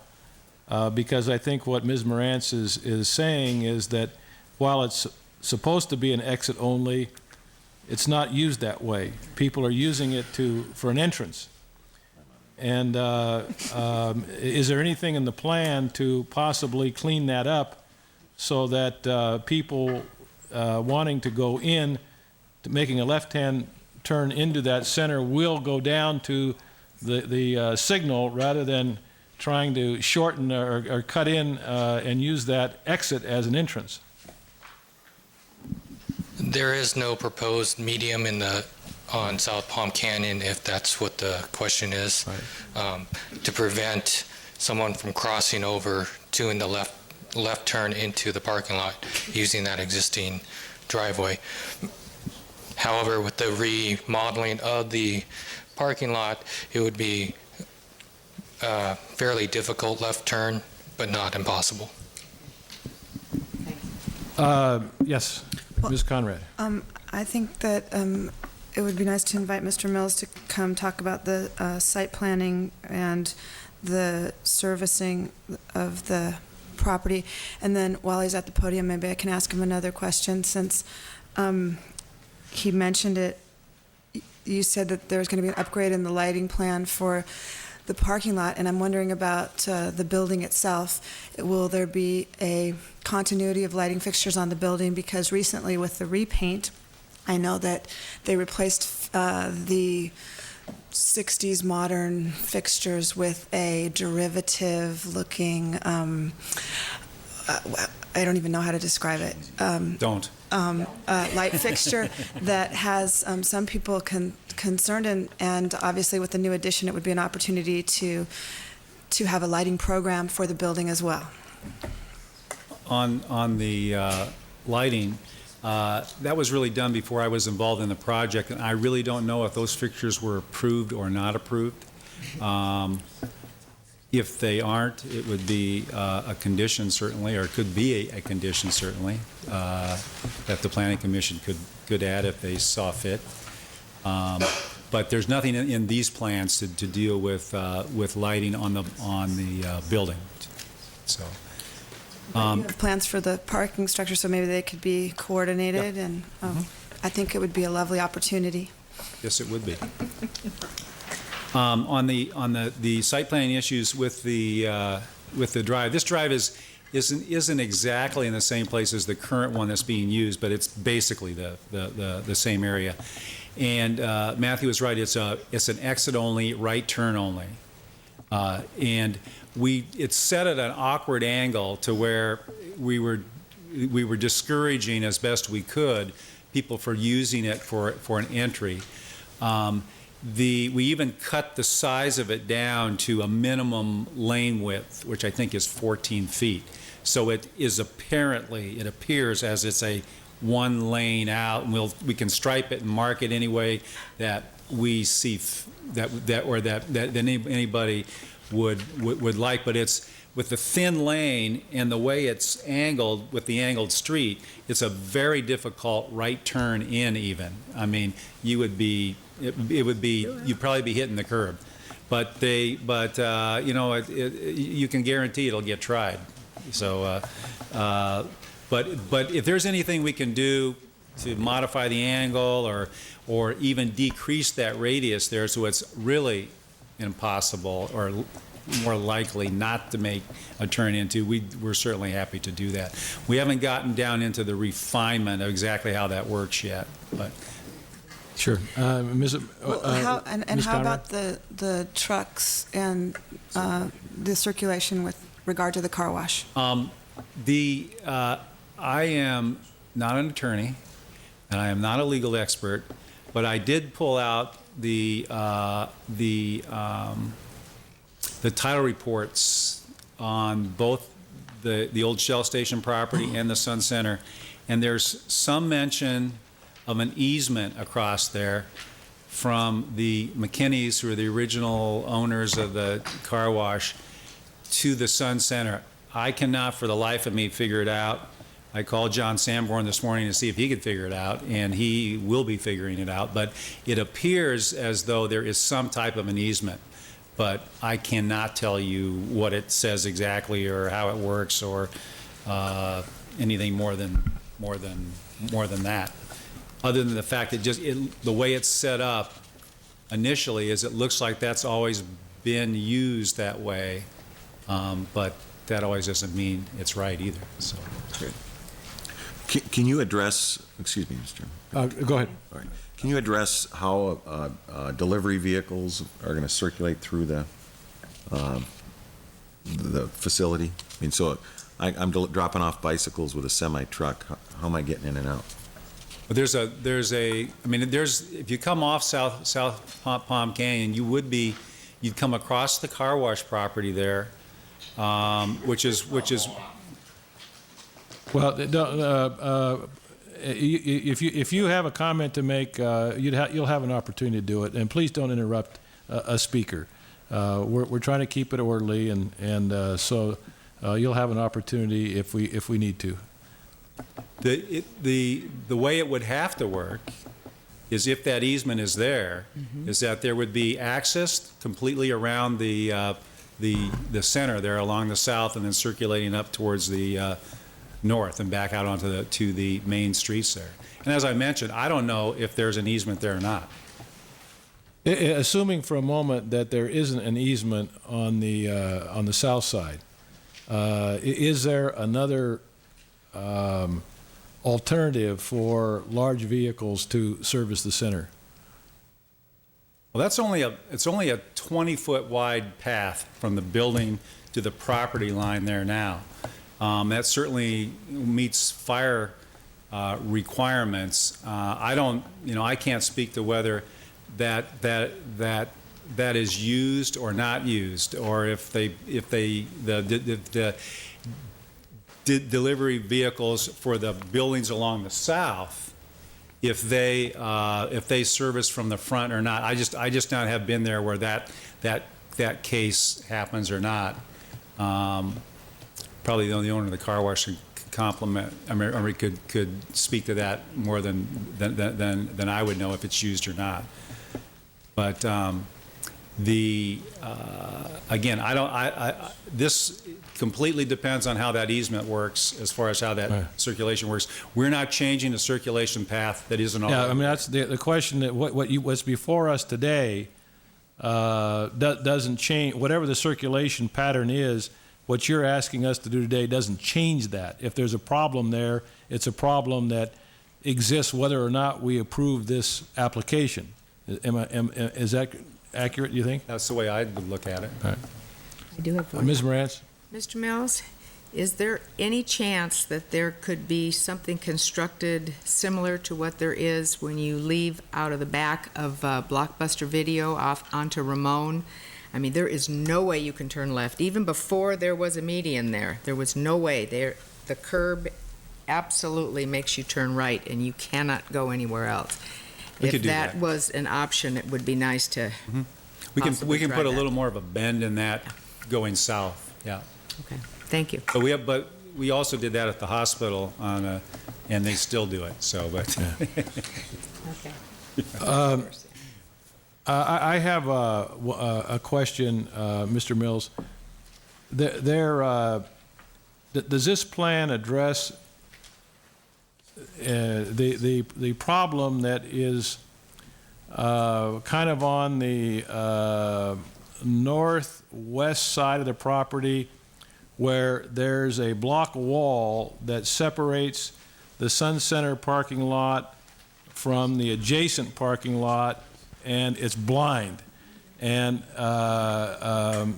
because I think what Ms. Morantz is saying is that while it's supposed to be an exit only, it's not used that way. People are using it for an entrance. And is there anything in the plan to possibly clean that up so that people wanting to go in, making a left-hand turn into that center, will go down to the signal rather than trying to shorten or cut in and use that exit as an entrance? There is no proposed medium on South Palm Canyon, if that's what the question is, to prevent someone from crossing over, doing the left turn into the parking lot using that existing driveway. However, with the remodeling of the parking lot, it would be a fairly difficult left turn, but not impossible. Yes, Ms. Conrad. I think that it would be nice to invite Mr. Mills to come talk about the site planning and the servicing of the property. And then while he's at the podium, maybe I can ask him another question, since he mentioned it. You said that there's going to be an upgrade in the lighting plan for the parking lot, and I'm wondering about the building itself. Will there be a continuity of lighting fixtures on the building? Because recently with the repaint, I know that they replaced the 60s modern fixtures with a derivative-looking, I don't even know how to describe it. Light fixture that has some people concerned, and obviously with the new addition, it would be an opportunity to have a lighting program for the building as well. On the lighting, that was really done before I was involved in the project, and I really don't know if those fixtures were approved or not approved. If they aren't, it would be a condition certainly, or it could be a condition certainly, that the Planning Commission could add if they saw fit. But there's nothing in these plans to deal with lighting on the building. So. You have plans for the parking structure, so maybe they could be coordinated, Yep. and I think it would be a lovely opportunity. Yes, it would be. On the site planning issues with the drive, this drive isn't exactly in the same place as the current one that's being used, but it's basically the same area. And Matthew was right. It's an exit only, right turn only, and it's set at an awkward angle to where we were discouraging as best we could people for using it for an entry. We even cut the size of it down to a minimum lane width, which I think is 14 feet. So it appears as it's a one lane out, and we can stripe it and mark it any way that we see that anybody would like. But it's with the thin lane and the way it's angled with the angled street, it's a very difficult right turn in even. I mean, you'd probably be hitting the curb. But you can guarantee it'll get tried. So, but if there's anything we can do to modify the angle or even decrease that radius there so it's really impossible or more likely not to make a turn into, we're certainly happy to do that. We haven't gotten down into the refinement of exactly how that works yet, but. Sure. Ms. Well, how about the trucks and the circulation with regard to the car wash? I am not an attorney, and I am not a legal expert, but I did pull out the title reports on both the old Shell Station property and the Sun Center, and there's some mention of an easement across there from the McKinneys, who are the original owners of the car wash, to the Sun Center. I cannot for the life of me figure it out. I called John Sanborn this morning to see if he could figure it out, and he will be figuring it out. But it appears as though there is some type of an easement, but I cannot tell you what it says exactly or how it works or anything more than that. Other than the fact that the way it's set up initially is it looks like that's always been used that way, but that always doesn't mean it's right either. So. Can you address, excuse me, Mr. Chairman. Go ahead. All right. Can you address how delivery vehicles are going to circulate through the facility? I mean, so I'm dropping off bicycles with a semi-truck. How am I getting in and out? There's if you come off South Palm Canyon, you'd come across the car wash property there, which is. Well, if you have a comment to make, you'll have an opportunity to do it, and please don't interrupt a speaker. We're trying to keep it orderly, and so you'll have an opportunity if we need to. The way it would have to work is if that easement is there, is that there would be access completely around the center there along the south, and then circulating up towards the north and back out onto the main streets there. And as I mentioned, I don't know if there's an easement there or not. Assuming for a moment that there isn't an easement on the south side, is there another alternative for large vehicles to service the center? Well, it's only a 20-foot wide path from the building to the property line there now. That certainly meets fire requirements. I can't speak to whether that is used or not used, or if the delivery vehicles for the buildings along the south, if they service from the front or not. I just not have been there where that case happens or not. Probably the owner of the car wash could could speak to that more than I would know if it's used or not. But again, this completely depends on how that easement works as far as how that circulation works. We're not changing the circulation path that isn't already. Yeah, I mean, that's the question, that what's before us today doesn't change. Whatever the circulation pattern is, what you're asking us to do today doesn't change that. If there's a problem there, it's a problem that exists whether or not we approve this application. Is that accurate, you think? That's the way I would look at it. All right. I do have one. Ms. Morantz? Mr. Mills, is there any chance that there could be something constructed similar to what there is when you leave out of the back of Blockbuster Video off onto Ramon? I mean, there is no way you can turn left. Even before there was a median there was no way. The curb absolutely makes you turn right, and you cannot go anywhere else. If that was an option, it would be nice to. Mm-hmm. We can put a little more of a bend in that going south. Yeah. Okay. Thank you. But we also did that at the hospital and they still do it. So, but. Okay. I have a question, Mr. Mills. Does this plan address the problem that is kind of on the northwest side of the property where there's a block wall that separates the Sun Center parking lot from the adjacent parking lot, and it's blind. And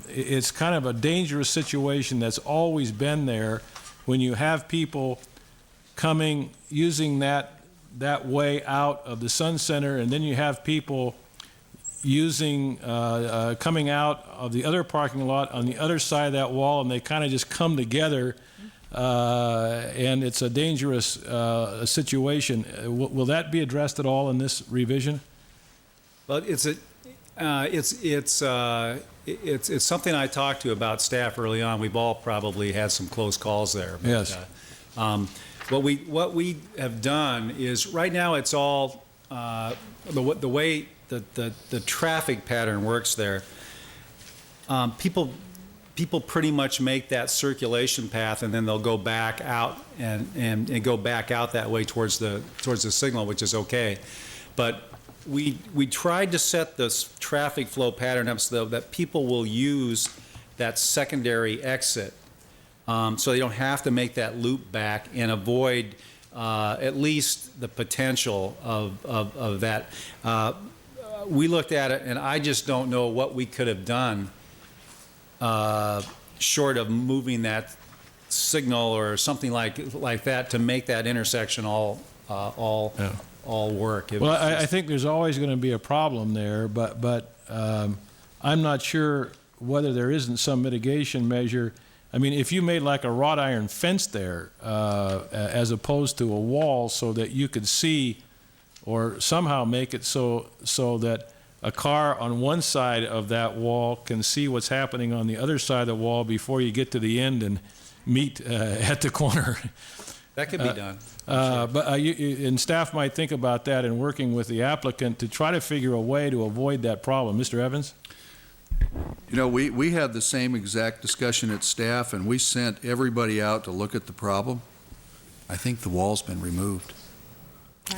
it's kind of a dangerous situation that's always been there when you have people coming, using that way out of the Sun Center, and then you have people using, coming out of the other parking lot on the other side of that wall, and they kind of just come together, and it's a dangerous situation. Will that be addressed at all in this revision? Well, it's something I talked to about staff early on. We've all probably had some close calls there. But, Yes. What we have done is, right now it's all the way the traffic pattern works there. People pretty much make that circulation path, and then they'll go back out and go back out that way towards the signal, which is okay. But we tried to set this traffic flow pattern up so that people will use that secondary exit, so they don't have to make that loop back and avoid at least the potential of that. We looked at it, and I just don't know what we could have done short of moving that signal or something like that to make that intersection all work. Well, I think there's always going to be a problem there, but I'm not sure whether there isn't some mitigation measure. I mean, if you made like a wrought iron fence there, as opposed to a wall, so that you could see, or somehow make it so that a car on one side of that wall can see what's happening on the other side of the wall before you get to the end and meet at the corner. That could be done. But and staff might think about that in working with the applicant to try to figure a way to avoid that problem. Mr. Evans? You know, we had the same exact discussion at staff, and we sent everybody out to look at the problem. I think the wall's been removed.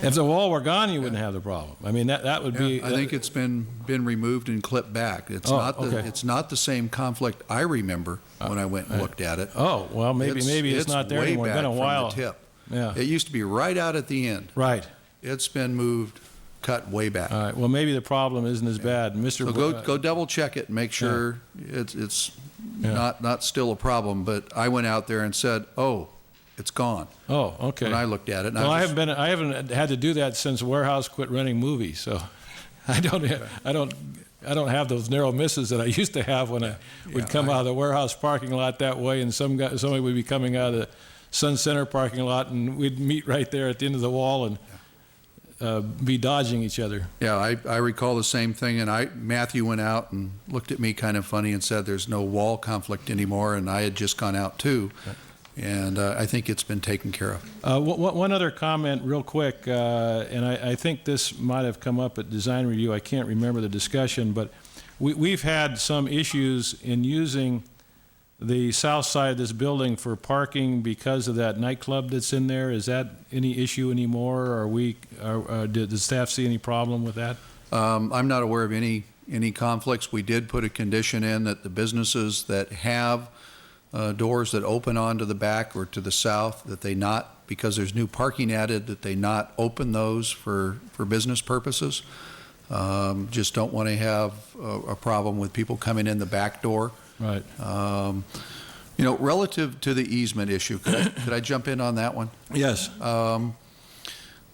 If the wall were gone, you wouldn't have the problem. I mean, that would be... I think it's been removed and clipped back. It's it's not the same conflict I remember when I went and looked at it. Oh, well, maybe it's not there anymore. It's been a while. From the tip. Yeah. It used to be right out at the end. Right. It's been moved, cut way back. All right. Well, maybe the problem isn't as bad. Mr. So go double check it and make sure it's not still a problem. But I went out there and said, oh, it's gone. Oh, okay. When I looked at it. Well, I haven't had to do that since Warehouse quit renting movies, so I don't have those narrow misses that I used to have when I would come out of the Warehouse parking lot that way, and somebody would be coming out of the Sun Center parking lot, and we'd meet right there at the end of the wall and be dodging each other. Yeah, I recall the same thing, and Matthew went out and looked at me kind of funny and said there's no wall conflict anymore, and I had just gone out too. And I think it's been taken care of. One other comment real quick, and I think this might have come up at design review. I can't remember the discussion, but we've had some issues in using the south side of this building for parking because of that nightclub that's in there. Is that any issue anymore? Did the staff see any problem with that? I'm not aware of any conflicts. We did put a condition in that the businesses that have doors that open onto the back or to the south, that they not, because there's new parking added, that they not open those for business purposes. Just don't want to have a problem with people coming in the back door. Right. You know, relative to the easement issue, could I jump in on that one? Yes. You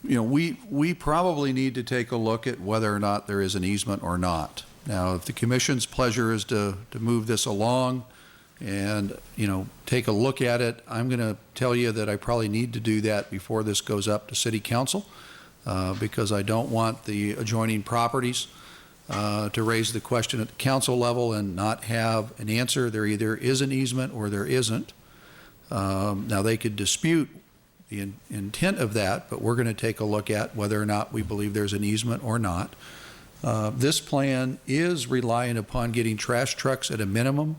know, we probably need to take a look at whether or not there is an easement or not. Now, if the commission's pleasure is to move this along and, you know, take a look at it, I'm going to tell you that I probably need to do that before this goes up to City Council, because I don't want the adjoining properties to raise the question at the council level and not have an answer. There either is an easement or there isn't. Now, they could dispute the intent of that, but we're going to take a look at whether or not we believe there's an easement or not. This plan is relying upon getting trash trucks at a minimum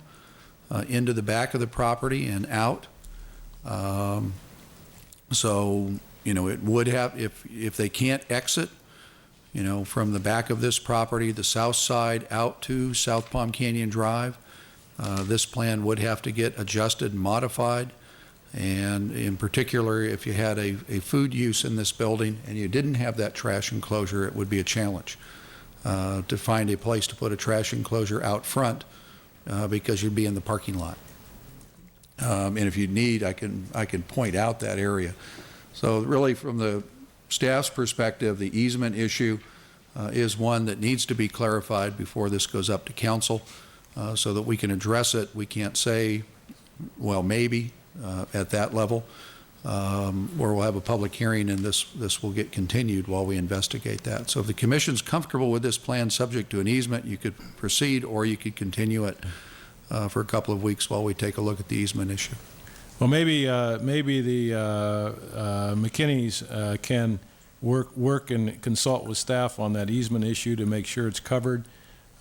into the back of the property and out. So, you know, it would have, if they can't exit, you know, from the back of this property, the south side out to South Palm Canyon Drive. This plan would have to get adjusted and modified. And in particular, if you had a food use in this building and you didn't have that trash enclosure, it would be a challenge to find a place to put a trash enclosure out front because you'd be in the parking lot. And if you need, I can point out that area. So really, from the staff's perspective, the easement issue is one that needs to be clarified before this goes up to council so that we can address it. We can't say, well, maybe at that level, or we'll have a public hearing and this will get continued while we investigate that. So if the commission's comfortable with this plan subject to an easement, you could proceed, or you could continue it for a couple of weeks while we take a look at the easement issue. Well, maybe the McKinneys can work and consult with staff on that easement issue to make sure it's covered.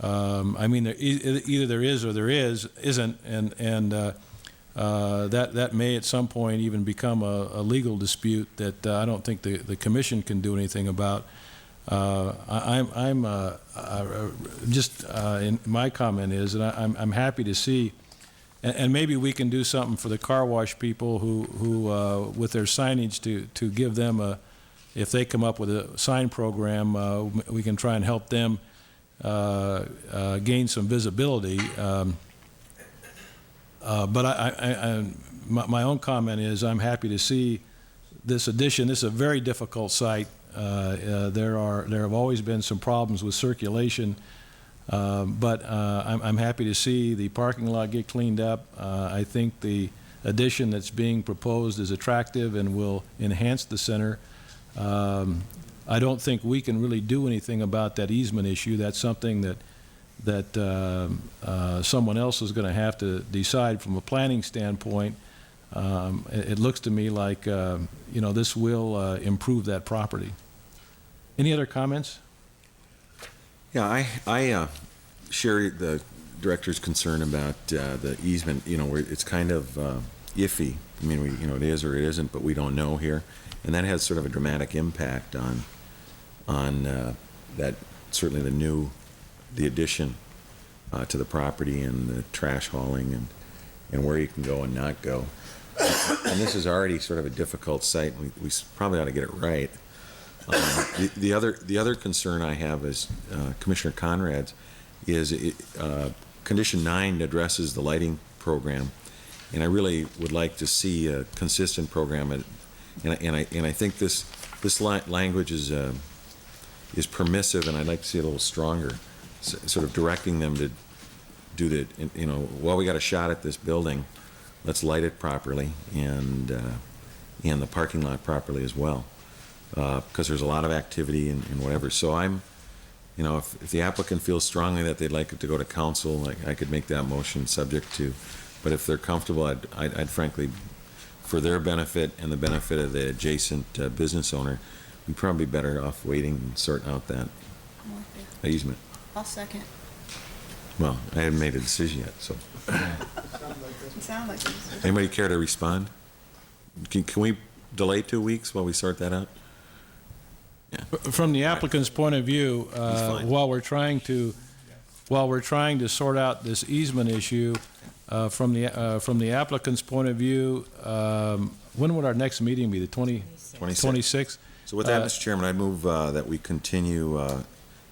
I mean, either there is or there isn't, and that may at some point even become a legal dispute that I don't think the commission can do anything about. My comment is that I'm happy to see, and maybe we can do something for the car wash people who with their signage to give them if they come up with a sign program, we can try and help them gain some visibility. But my own comment is I'm happy to see this addition. This is a very difficult site. There have always been some problems with circulation, but I'm happy to see the parking lot get cleaned up. I think the addition that's being proposed is attractive and will enhance the center. I don't think we can really do anything about that easement issue. That's something that someone else is going to have to decide from a planning standpoint. It looks to me like this will improve that property. Any other comments? Yeah, I share the director's concern about the easement. Where it's kind of iffy. I mean, it is or it isn't, but we don't know here, and that has sort of a dramatic impact on that. Certainly the addition to the property and the trash hauling and where you can go and not go. And this is already sort of a difficult site. We probably ought to get it right. The other concern I have is Commissioner Conrad's is condition 9 addresses the lighting program, and I really would like to see a consistent program. And I think this language is permissive, and I'd like to see it a little stronger, sort of directing them to do the while we got a shot at this building, let's light it properly and the parking lot properly as well. Because there's a lot of activity and whatever. So I'm, if the applicant feels strongly that they'd like it to go to council, I could make that motion subject to. But if they're comfortable, I'd frankly, for their benefit and the benefit of the adjacent business owner, we'd probably be better off waiting and sorting out that easement. I'll second. Well, I haven't made a decision yet, so. It sounds like this. Anybody care to respond? Can we delay 2 weeks while we sort that out? From the applicant's point of view, while we're trying to sort out this easement issue, from the applicant's point of view, when would our next meeting be? The 26th? So with that, Mr. Chairman, I move that we continue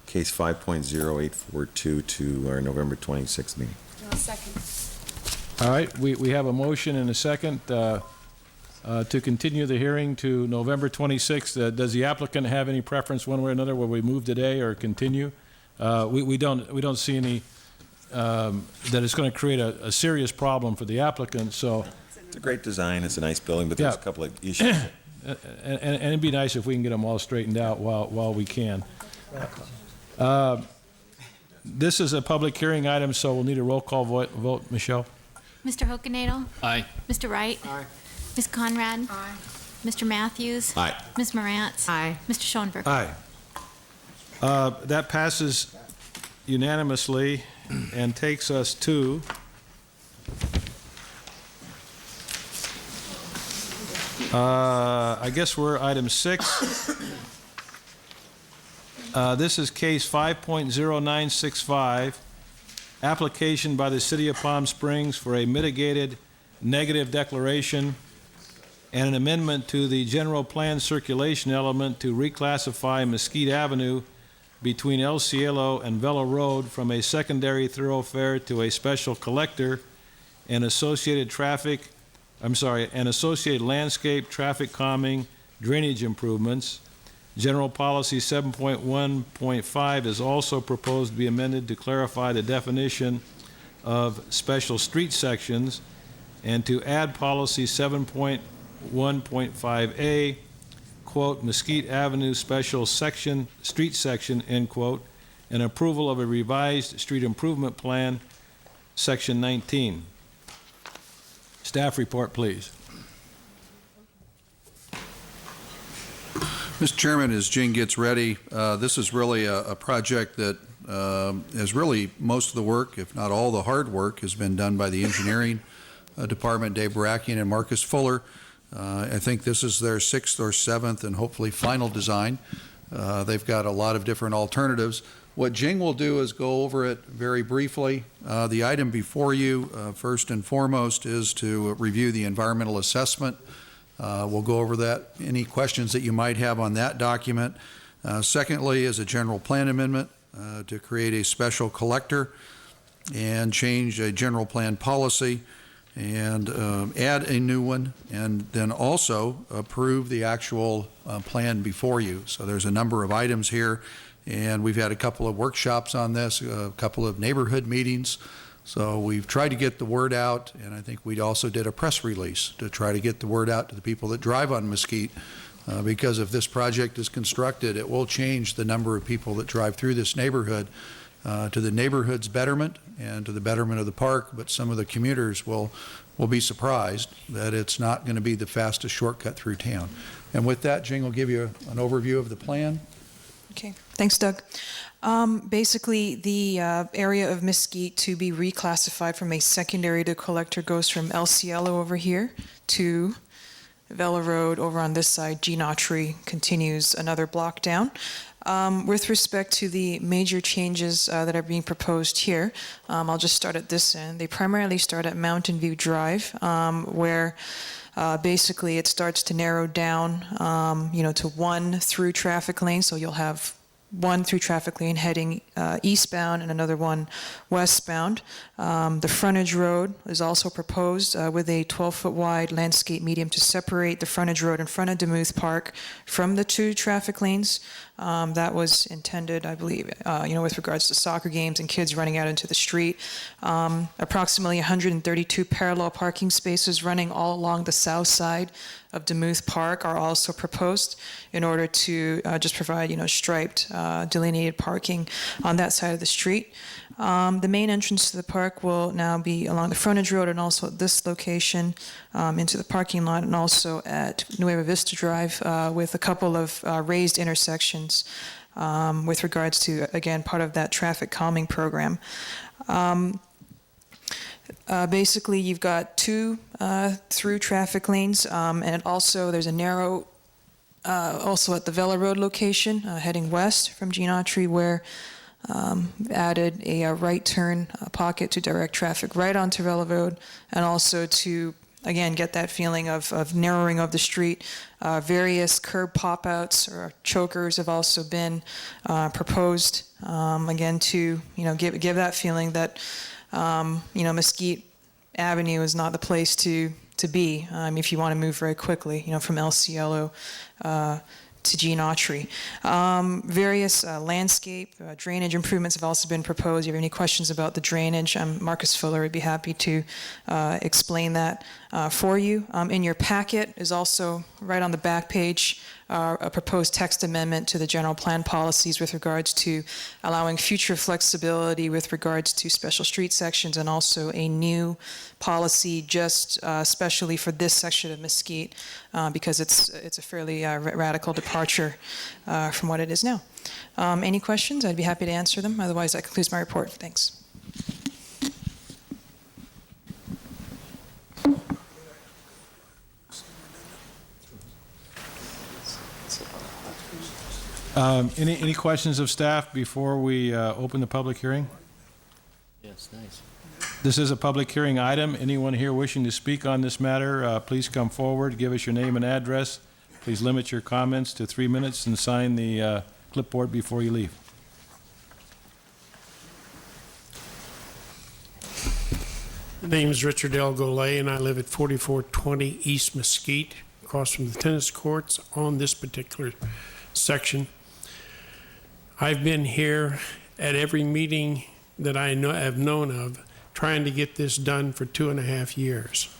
case 5.0842 to our November 26th meeting. I'll second. All right, we have a motion and a second to continue the hearing to November 26th. Does the applicant have any preference one way or another, where we move today or continue? We don't see any that it's going to create a serious problem for the applicant. So it's a great design. It's a nice building, but there's a couple of issues. and it'd be nice if we can get them all straightened out while we can. This is a public hearing item, so we'll need a roll call vote. Michelle? Mr. Hokenadel? Aye. Mr. Wright? Aye. Ms. Conrad? Aye. Mr. Matthews? Aye. Ms. Morantz? Aye. Mr. Schoenberg? Aye. That passes unanimously and takes us to I guess we're item 6. This is case 5.0965, application by the City of Palm Springs for a mitigated negative declaration and an amendment to the general plan circulation element to reclassify Mesquite Avenue between El Cielo and Vela Road from a secondary thoroughfare to a special collector and associated landscape, traffic calming, drainage improvements. General Policy 7.1.5 is also proposed to be amended to clarify the definition of special street sections and to add Policy 7.1.5A, quote, Mesquite Avenue Special Section, Street Section, end quote, and approval of a revised street improvement plan, Section 19. Staff report, please. Mr. Chairman, as Jing gets ready, this is really a project that has really most of the work, if not all the hard work, has been done by the engineering department, Dave Barakian and Marcus Fuller. I think this is their 6th or 7th and hopefully final design. They've got a lot of different alternatives. What Jing will do is go over it very briefly. The item before you, first and foremost, is to review the environmental assessment. We'll go over that, any questions that you might have on that document. Secondly is a general plan amendment to create a special collector and change a general plan policy and add a new one, and then also approve the actual plan before you. So there's a number of items here, and we've had a couple of workshops on this, a couple of neighborhood meetings. So we've tried to get the word out, and I think we also did a press release to try to get the word out to the people that drive on Mesquite, because if this project is constructed, it will change the number of people that drive through this neighborhood to the neighborhood's betterment and to the betterment of the park, but some of the commuters will be surprised that it's not going to be the fastest shortcut through town. And with that, Jing will give you an overview of the plan. Okay, thanks, Doug. Basically, the area of Mesquite to be reclassified from a secondary to collector goes from El Cielo over here to Vela Road over on this side. Gene Autry continues another block down. With respect to the major changes that are being proposed here, I'll just start at this end. They primarily start at Mountain View Drive, where basically it starts to narrow down, to one through traffic lane. So you'll have one through traffic lane heading eastbound and another one westbound. The frontage road is also proposed with a 12-foot wide landscape medium to separate the frontage road in front of Demuth Park from the two traffic lanes. That was intended, I believe, with regards to soccer games and kids running out into the street. Approximately 132 parallel parking spaces running all along the south side of Demuth Park are also proposed in order to just provide, striped, delineated parking on that side of the street. The main entrance to the park will now be along the frontage road and also at this location into the parking lot, and also at Nueva Vista Drive with a couple of raised intersections with regards to, again, part of that traffic calming program. Basically, you've got two through traffic lanes, and also there's a narrow, also at the Vela Road location, heading west from Gene Autry, where added a right turn pocket to direct traffic right onto Vela Road, and also to, again, get that feeling of narrowing of the street. Various curb pop-outs or chokers have also been proposed, again, to, give that feeling that Mesquite Avenue is not the place to be if you want to move very quickly, from El Cielo to Gene Autry. Various landscape drainage improvements have also been proposed. If you have any questions about the drainage, Marcus Fuller would be happy to explain that for you. In your packet is also, right on the back page, a proposed text amendment to the general plan policies with regards to allowing future flexibility with regards to special street sections, and also a new policy just specially for this section of Mesquite, because it's a fairly radical departure from what it is now. Any questions? I'd be happy to answer them. Otherwise, that concludes my report. Thanks. Any questions of staff before we open the public hearing? Yes, nice. This is a public hearing item. Anyone here wishing to speak on this matter, please come forward, give us your name and address. Please limit your comments to 3 minutes and sign the clipboard before you leave. My name is Richard L. Golay, and I live at 4420 East Mesquite, across from the tennis courts on this particular section. I've been here at every meeting that I have known of, trying to get this done for 2.5 years.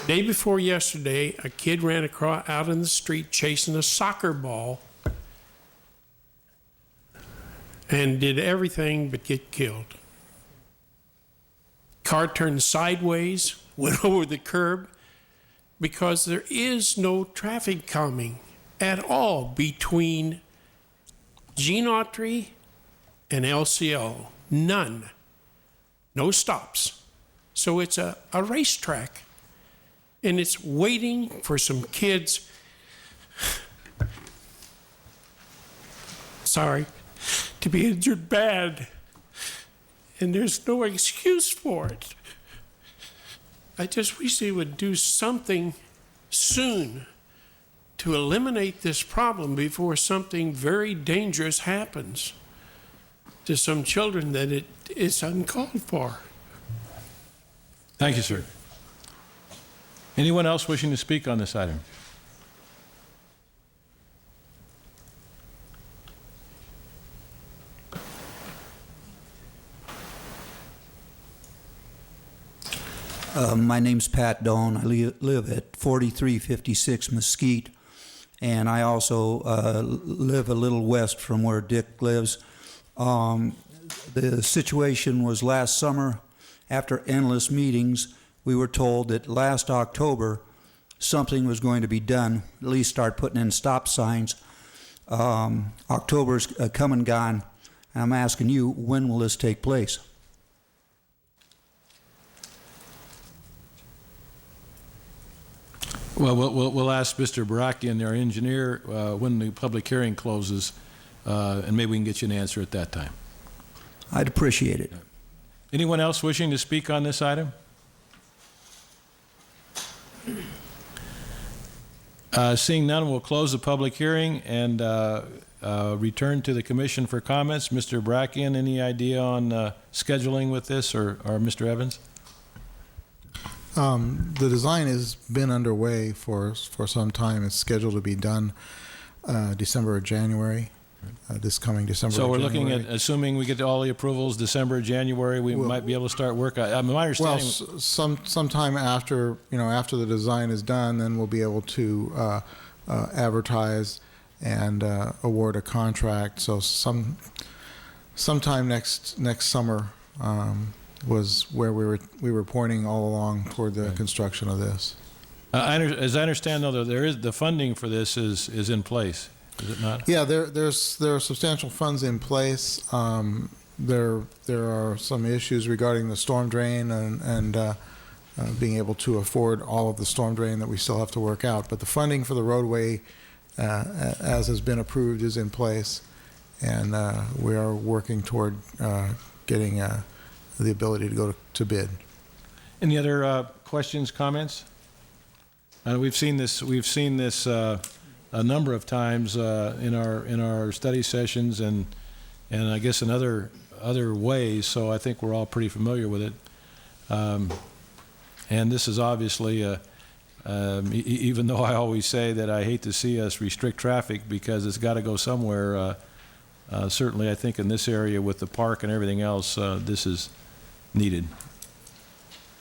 Day before yesterday, a kid ran out in the street chasing a soccer ball and did everything but get killed. Car turned sideways, went over the curb, because there is no traffic calming at all between Gene Autry and LCO. None. No stops. So it's a racetrack. And it's waiting for some kids, sorry, to be injured bad. And there's no excuse for it. I just wish they would do something soon to eliminate this problem before something very dangerous happens to some children that it is uncalled for. Thank you, sir. Anyone else wishing to speak on this item? My name's Pat Doan. I live at 4356 Mesquite, and I also live a little west from where Dick lives. The situation was last summer, after endless meetings, we were told that last October something was going to be done, at least start putting in stop signs. October's come and gone, and I'm asking you, when will this take place? Well, we'll ask Mr. Barakian, our engineer, when the public hearing closes, and maybe we can get you an answer at that time. I'd appreciate it. Anyone else wishing to speak on this item? Seeing none, we'll close the public hearing and return to the commission for comments. Mr. Barakian, any idea on scheduling with this, or Mr. Evans? The design has been underway for some time. It's scheduled to be done December or January, this coming December. So we're or looking January. at, assuming we get all the approvals, December, January, we might be able to start work. My understanding. Well, sometime after after the design is done, then we'll be able to advertise and award a contract. So sometime next summer. Was where we were pointing all along toward the construction of this. As I understand, though, there is the funding for this is in place, is it not? Yeah, there are substantial funds in place. There are some issues regarding the storm drain and being able to afford all of the storm drain that we still have to work out. But the funding for the roadway, as has been approved, is in place, and we are working toward getting the ability to go to bid. Any other questions, comments? We've seen this a number of times in our study sessions and I guess in other ways. So I think we're all pretty familiar with it. And this is obviously even though I always say that I hate to see us restrict traffic because it's got to go somewhere. Certainly, I think in this area with the park and everything else, this is needed.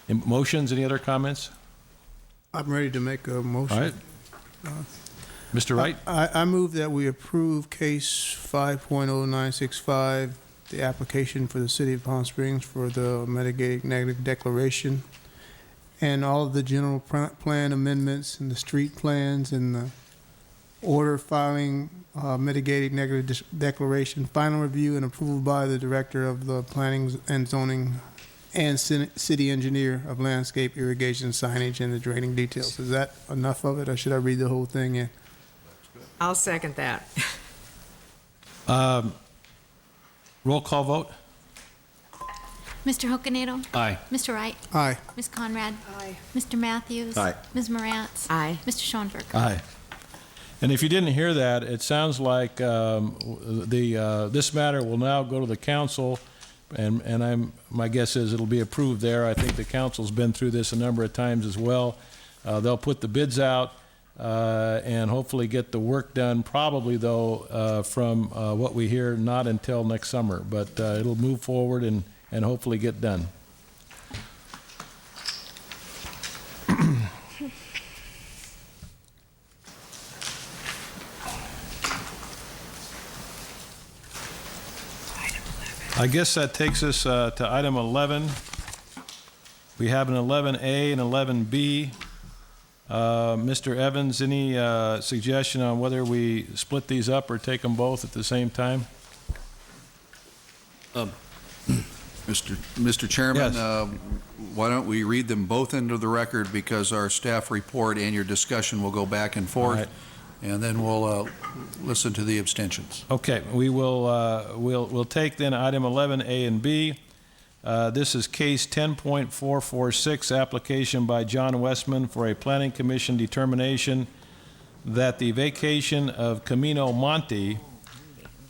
Motions, any other comments? I'm ready to make a motion. All right. Mr. Wright? I move that we approve case 5.0965, the application for the City of Palm Springs for the mitigating negative declaration, and all of the general plan amendments and the street plans and the order filing mitigating negative declaration, final review and approval by the Director of the Planning and Zoning and City Engineer of Landscape, Irrigation, Signage, and the draining details. Is that enough of it, or should I read the whole thing in? I'll second that. Roll call vote? Mr. Hokanado? Aye. Mr. Wright? Aye. Ms. Conrad? Aye. Mr. Matthews? Aye. Ms. Morantz? Aye. Mr. Schoenberg? Aye. And if you didn't hear that, it sounds like this matter will now go to the council, and my guess is it'll be approved there. I think the council's been through this a number of times as well. They'll put the bids out and hopefully get the work done, probably, though, from what we hear, not until next summer. But it'll move forward and hopefully get done. I guess that takes us to item 11. We have an 11A and 11B. Mr. Evans, any suggestion on whether we split these up or take them both at the same time? Mr. Chairman, Yes. why don't we read them both into the record, because our staff report and your discussion will go back and forth, right. and then we'll listen to the abstentions. Okay, we will, we'll take then item 11A and B. This is case 10.446, application by John Westman for a planning commission determination that the vacation of Camino Monte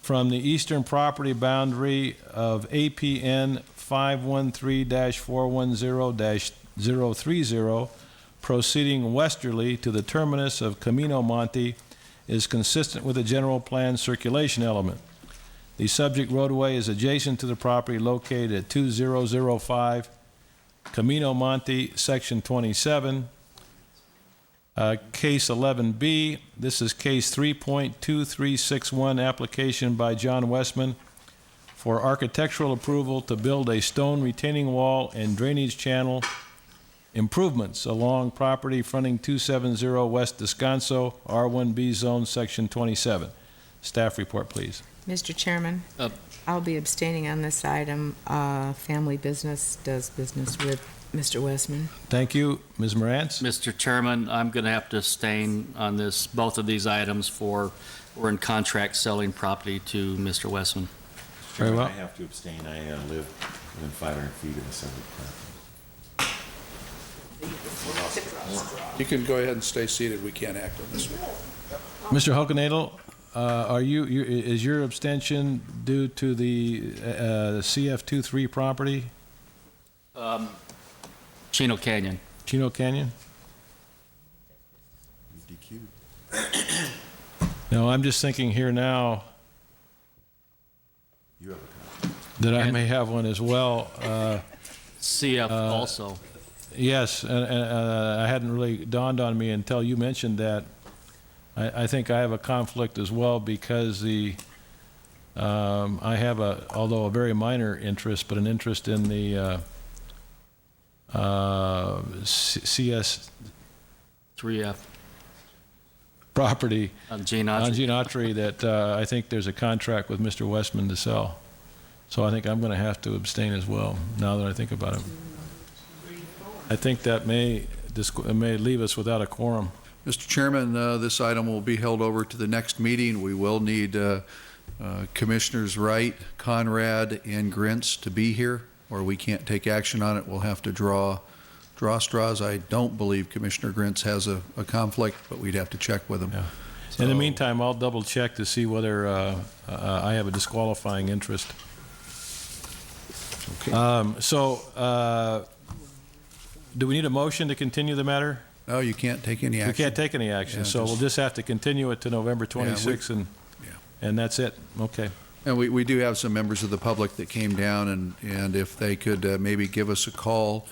from the eastern property boundary of APN 513-410-030, proceeding westerly to the terminus of Camino Monte, is consistent with the general plan circulation element. The subject roadway is adjacent to the property located at 2005 Camino Monte, Section 27. Case 11B, this is case 3.2361, application by John Westman for architectural approval to build a stone retaining wall and drainage channel improvements along property fronting 270 West Descanso, R1B Zone, Section 27. Staff report, please. Mr. Chairman, I'll be abstaining on this item. Family Business does business with Mr. Westman. Thank you. Ms. Morantz? Mr. Chairman, I'm going to have to abstain on this, both of these items we're in contract selling property to Mr. Westman. Very well. I have to abstain. I live within 500 feet of the subject property. You can go ahead and stay seated. We can't act on this one. Mr. Hokanadel, is your abstention due to the CF23 property? Chino Canyon. Chino Canyon? No, I'm just thinking here now that I may have one as well. CF also. Yes, and I hadn't really dawned on me until you mentioned that. I think I have a conflict as well, because I have although a very minor interest, but an interest in the CS 3F property on Gene Autry that I think there's a contract with Mr. Westman to sell. So I think I'm going to have to abstain as well, now that I think about it. I think that may leave us without a quorum. Mr. Chairman, this item will be held over to the next meeting. We will need Commissioners Wright, Conrad, and Grintz to be here, or we can't take action on it. We'll have to draw straws. I don't believe Commissioner Grintz has a conflict, but we'd have to check with him. Yeah. In the meantime, I'll double check to see whether I have a disqualifying interest. Okay. Do we need a motion to continue the matter? No, you can't take any action. We can't take any action, Yeah, so we'll just have to continue it to November 26th, and that's it. Okay. And we do have some members of the public that came down, and if they could maybe give us a call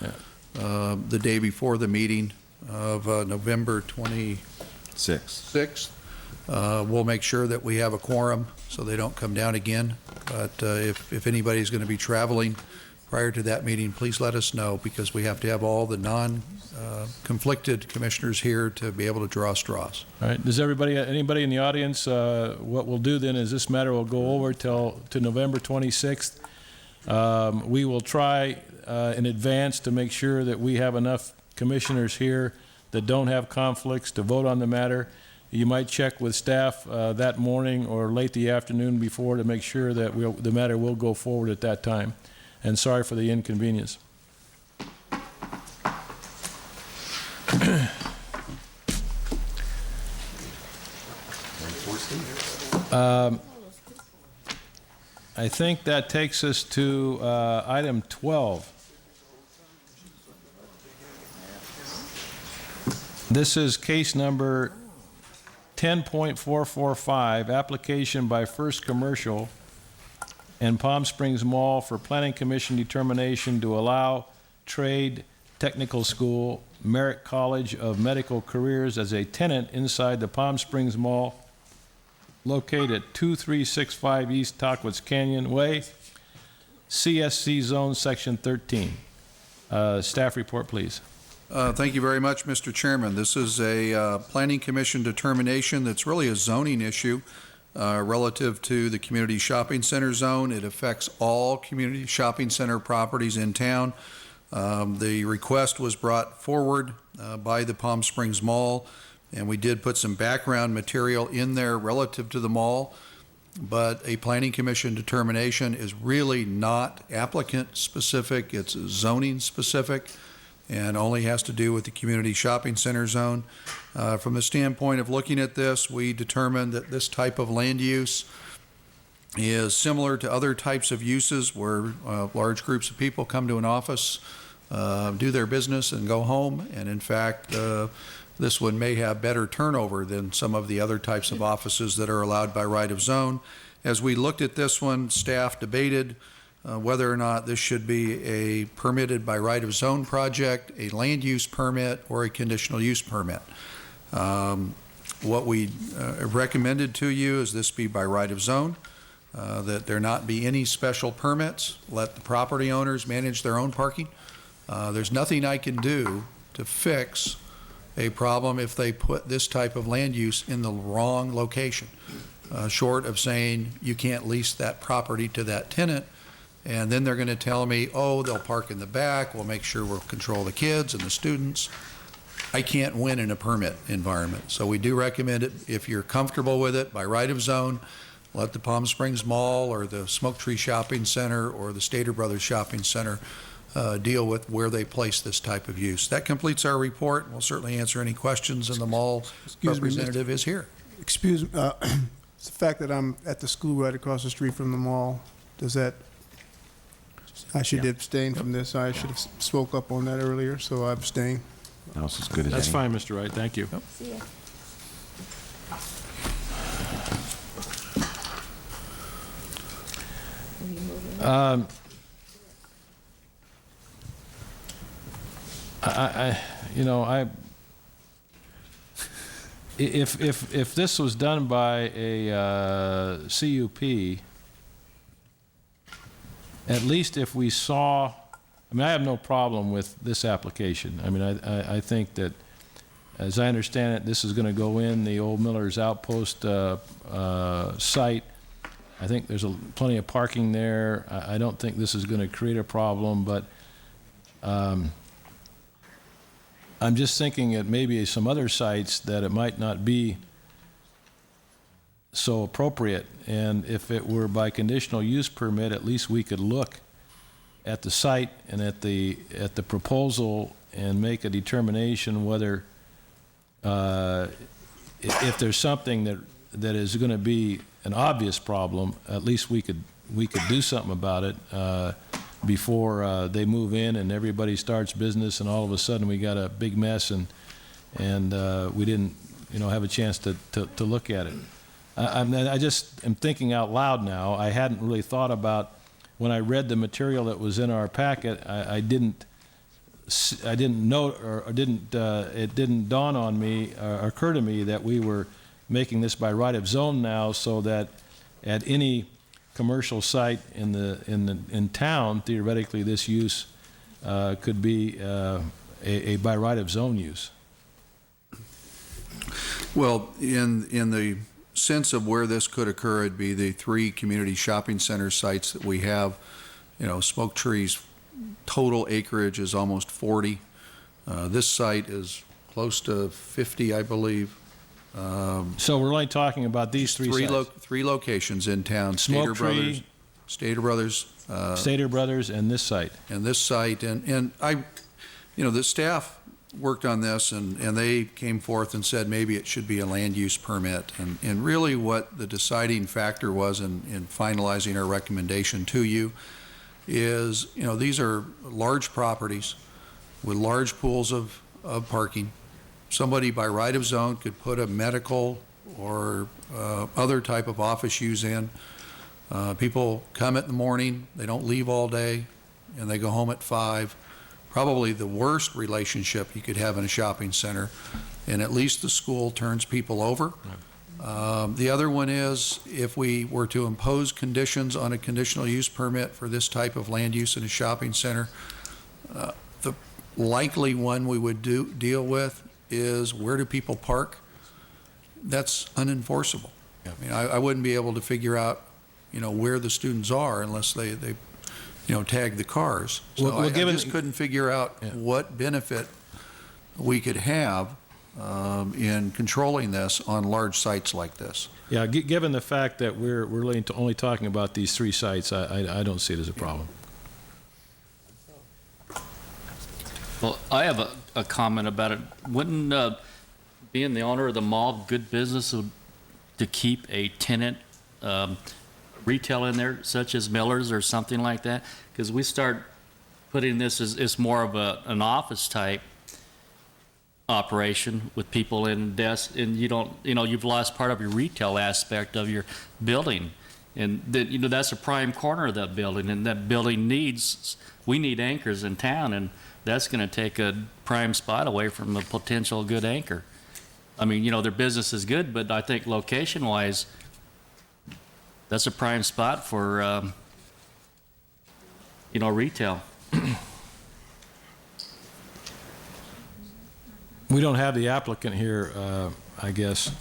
the day before the meeting of November 26th, we'll make sure that we have a quorum so they don't come down again. But if anybody's going to be traveling prior to that meeting, please let us know, because we have to have all the non-conflicted commissioners here to be able to draw straws. All right. Does anybody in the audience, what we'll do then is this matter will go over to November 26th. We will try in advance to make sure that we have enough commissioners here that don't have conflicts to vote on the matter. you might check with staff that morning or late the afternoon before to make sure that the matter will go forward at that time. And sorry for the inconvenience. I think that takes us to item 12. This is case number 10.445, application by First Commercial and Palm Springs Mall for Planning Commission determination to allow Trade Technical School, Merritt College of Medical Careers as a tenant inside the Palm Springs Mall located at 2365 East Tockwitz Canyon Way, CSC Zone, Section 13. Staff report, please. Thank you very much, Mr. Chairman. This is a Planning Commission determination that's really a zoning issue relative to the community shopping center zone. It affects all community shopping center properties in town. The request was brought forward by the Palm Springs Mall, and we did put some background material in there relative to the mall, but a Planning Commission determination is really not applicant specific. It's zoning specific and only has to do with the community shopping center zone. From the standpoint of looking at this, we determined that this type of land use is similar to other types of uses where large groups of people come to an office, do their business and go home. And in fact, this one may have better turnover than some of the other types of offices that are allowed by right of zone. As we looked at this one, staff debated whether or not this should be a permitted by right of zone project, a land use permit, or a conditional use permit. What we recommended to you is this be by right of zone, that there not be any special permits, let the property owners manage their own parking. There's nothing I can do to fix a problem if they put this type of land use in the wrong location, short of saying you can't lease that property to that tenant, and then they're going to tell me, oh, they'll park in the back, we'll make sure we'll control the kids and the students. I can't win in a permit environment. So we do recommend it, if you're comfortable with it, by right of zone, let the Palm Springs Mall or the Smoke Tree Shopping Center or the Stater Brothers Shopping Center deal with where they place this type of use. That completes our report. We'll certainly answer any questions, and the mall representative is here. Excuse me, it's the fact that I'm at the school right across the street from the mall, does that, I should abstain from this. I should have spoke up on that earlier, so I abstain. That was as good as That's any. fine, Mr. Wright. Thank you. See ya. If this was done by a CUP, at least if we saw, I mean, I have no problem with this application. I mean, I think that, as I understand it, this is going to go in the old Miller's Outpost site. I think there's plenty of parking there. I don't think this is going to create a problem, but I'm just thinking at maybe some other sites that it might not be so appropriate. And if it were by conditional use permit, at least we could look at the site and at the proposal and make a determination whether if there's something that is going to be an obvious problem, at least we could do something about it before they move in and everybody starts business and all of a sudden we got a big mess and we didn't have a chance to look at it. I just am thinking out loud now. I hadn't really thought about, when I read the material that was in our packet, I didn't know, or it didn't dawn on me or occur to me that we were making this by right of zone now, so that at any commercial site in town, theoretically, this use could be a by right of zone use. Well, in the sense of where this could occur, it'd be the 3 community shopping center sites that we have. Smoke Tree's total acreage is almost 40. This site is close to 50, I believe. So we're only talking about these three sites? Three locations in town, Smoke Tree, Stater Brothers. Stater Brothers, and this site. And this site, and I, the staff worked on this, and they came forth and said maybe it should be a land use permit. And really what the deciding factor was in finalizing our recommendation to you is, these are large properties with large pools of parking. Somebody by right of zone could put a medical or other type of office use in. People come in the morning, they don't leave all day, and they go home at 5. Probably the worst relationship you could have in a shopping center, and at least the school turns people over. The other one is, if we were to impose conditions on a conditional use permit for this type of land use in a shopping center, the likely one we would deal with is, where do people park? That's unenforceable. I mean, I wouldn't be able to figure out, where the students are unless they tag the cars. So I just couldn't figure out what benefit we could have in controlling this on large sites like this. Yeah, given the fact that we're really only talking about these three sites, I don't see it as a problem. Well, I have a comment about it. Wouldn't being the owner of the mall good business to keep a tenant retail in there, such as Miller's or something like that? Because we start putting this as more of an office type operation with people in desks, and you've lost part of your retail aspect of your building, and that's a prime corner of that building, and that building we need anchors in town, and that's going to take a prime spot away from a potential good anchor. I mean, their business is good, but I think location-wise, that's a prime spot for, retail. We don't have the applicant here, I guess.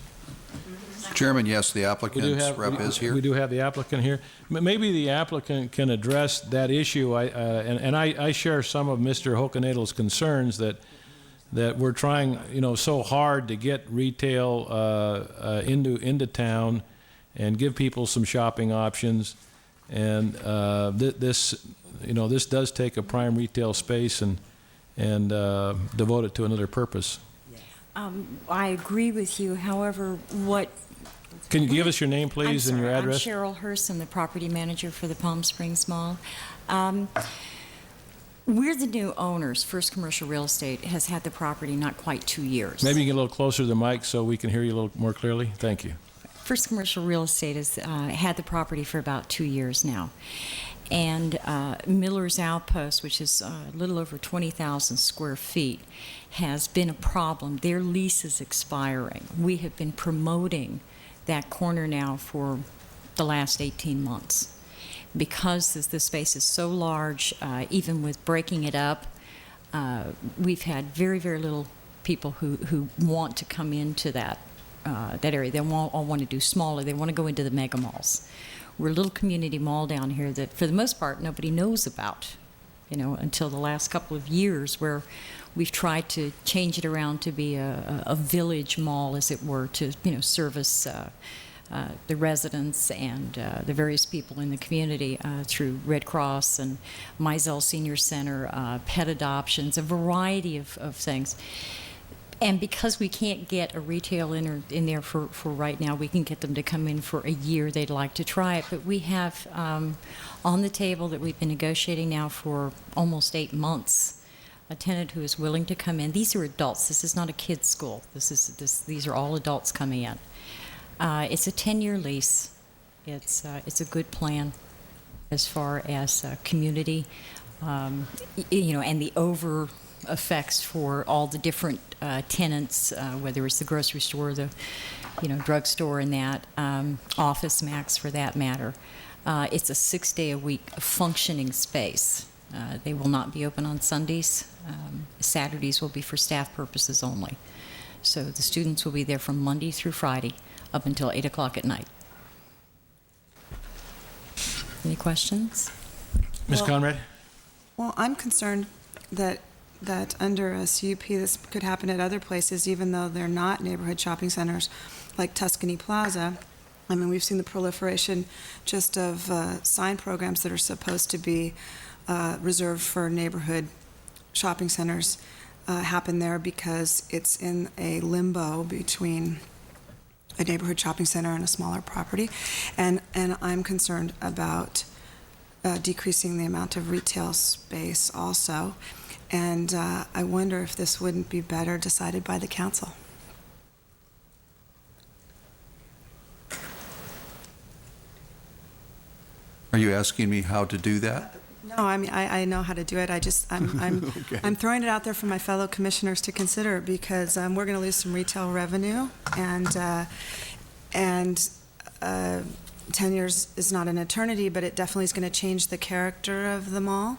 Chairman, yes, the applicant's rep is here. We do have the applicant here. Maybe the applicant can address that issue. I share some of Mr. Hokanadle's concerns that we're trying, so hard to get retail into town and give people some shopping options. And this does take a prime retail space and devote it to another purpose. I agree with you. However, Can you give us your name, please, and your address? I'm Cheryl Hurst. I'm the property manager for the Palm Springs Mall. We're the new owners. First Commercial Real Estate has had the property not quite 2 years. Maybe you can get a little closer to the mic so we can hear you a little more clearly. Thank you. First Commercial Real Estate has had the property for about 2 years now. And Miller's Outpost, which is a little over 20,000 square feet, has been a problem. Their lease is expiring. We have been promoting that corner now for the last 18 months. Because the space is so large, even with breaking it up, we've had very, very little people who want to come into that area. They all want to do smaller. They want to go into the mega malls. We're a little community mall down here that, for the most part, nobody knows about, until the last couple of years, where we've tried to change it around to be a village mall, as it were, to service the residents and the various people in the community through Red Cross and Mizell Senior Center, pet adoptions, a variety of things. And because we can't get a retail in there for right now, we can get them to come in for a year. They'd like to try it. But we have on the table that we've been negotiating now for almost 8 months, a tenant who is willing to come in. These are adults. This is not a kid's school. These are all adults coming in. It's a 10-year lease. It's a good plan as far as community, and the over effects for all the different tenants, whether it's the grocery store, the drugstore, and that Office Max for that matter. It's a 6-day-a-week functioning space. They will not be open on Sundays. Saturdays will be for staff purposes only. So the students will be there from Monday through Friday up until 8 o'clock at night. Any questions? Ms. Conrad? Well, I'm concerned that that under a CUP, this could happen at other places, even though they're not neighborhood shopping centers, like Tuscany Plaza. I mean, we've seen the proliferation just of sign programs that are supposed to be reserved for neighborhood shopping centers happen there because it's in a limbo between a neighborhood shopping center and a smaller property. And I'm concerned about decreasing the amount of retail space also. And I wonder if this wouldn't be better decided by the council. Are you asking me how to do that? No, I mean, I know how to do it. I'm Okay. I'm throwing it out there for my fellow commissioners to consider because we're going to lose some retail revenue, and 10 years is not an eternity, but it definitely is going to change the character of the mall,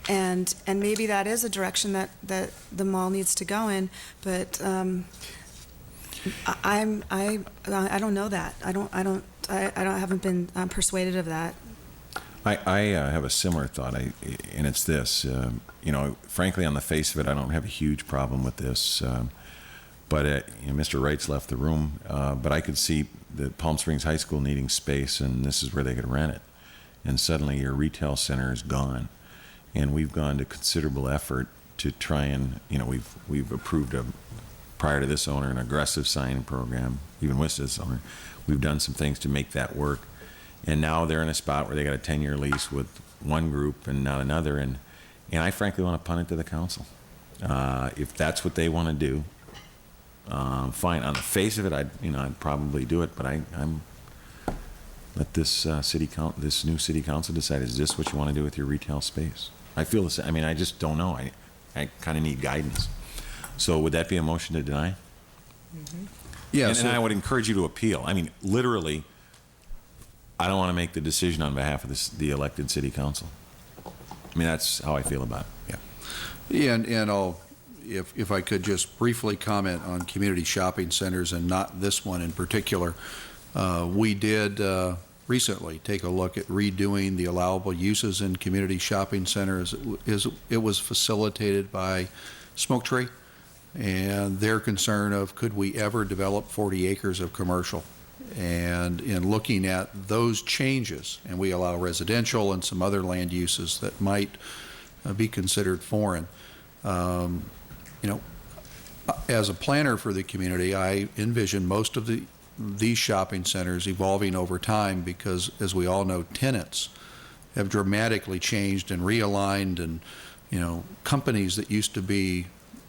and maybe that is a direction that the mall needs to go in, but I don't know that. I haven't been persuaded of that. I have a similar thought, and it's this. Frankly, on the face of it, I don't have a huge problem with this. But Mr. Wright's left the room. But I could see the Palm Springs High School needing space, and this is where they could rent it. And suddenly your retail center is gone. And we've gone to considerable effort to try and, we've approved prior to this owner, an aggressive sign program, even with this owner. We've done some things to make that work. And now they're in a spot where they got a 10-year lease with one group and not another. And I frankly want to punt it to the council. If that's what they want to do, fine. On the face of it, I'd probably do it. But I'm let this this new city council decide, is this what you want to do with your retail space? I feel the same. I mean, I just don't know. I kind of need guidance. So would that be a motion to deny? Mm-hmm. Yes. And I would encourage you to appeal. I mean, literally, I don't want to make the decision on behalf of the elected city council. I mean, that's how I feel about it. Yeah. And I'll, if I could just briefly comment on community shopping centers and not this one in particular. We did recently take a look at redoing the allowable uses in community shopping centers. It was facilitated by Smoke Tree and their concern of could we ever develop 40 acres of commercial. And in looking at those changes, and we allow residential and some other land uses that might be considered foreign. As a planner for the community, I envision most of these shopping centers evolving over time because, as we all know, tenants have dramatically changed and realigned, and companies that used to be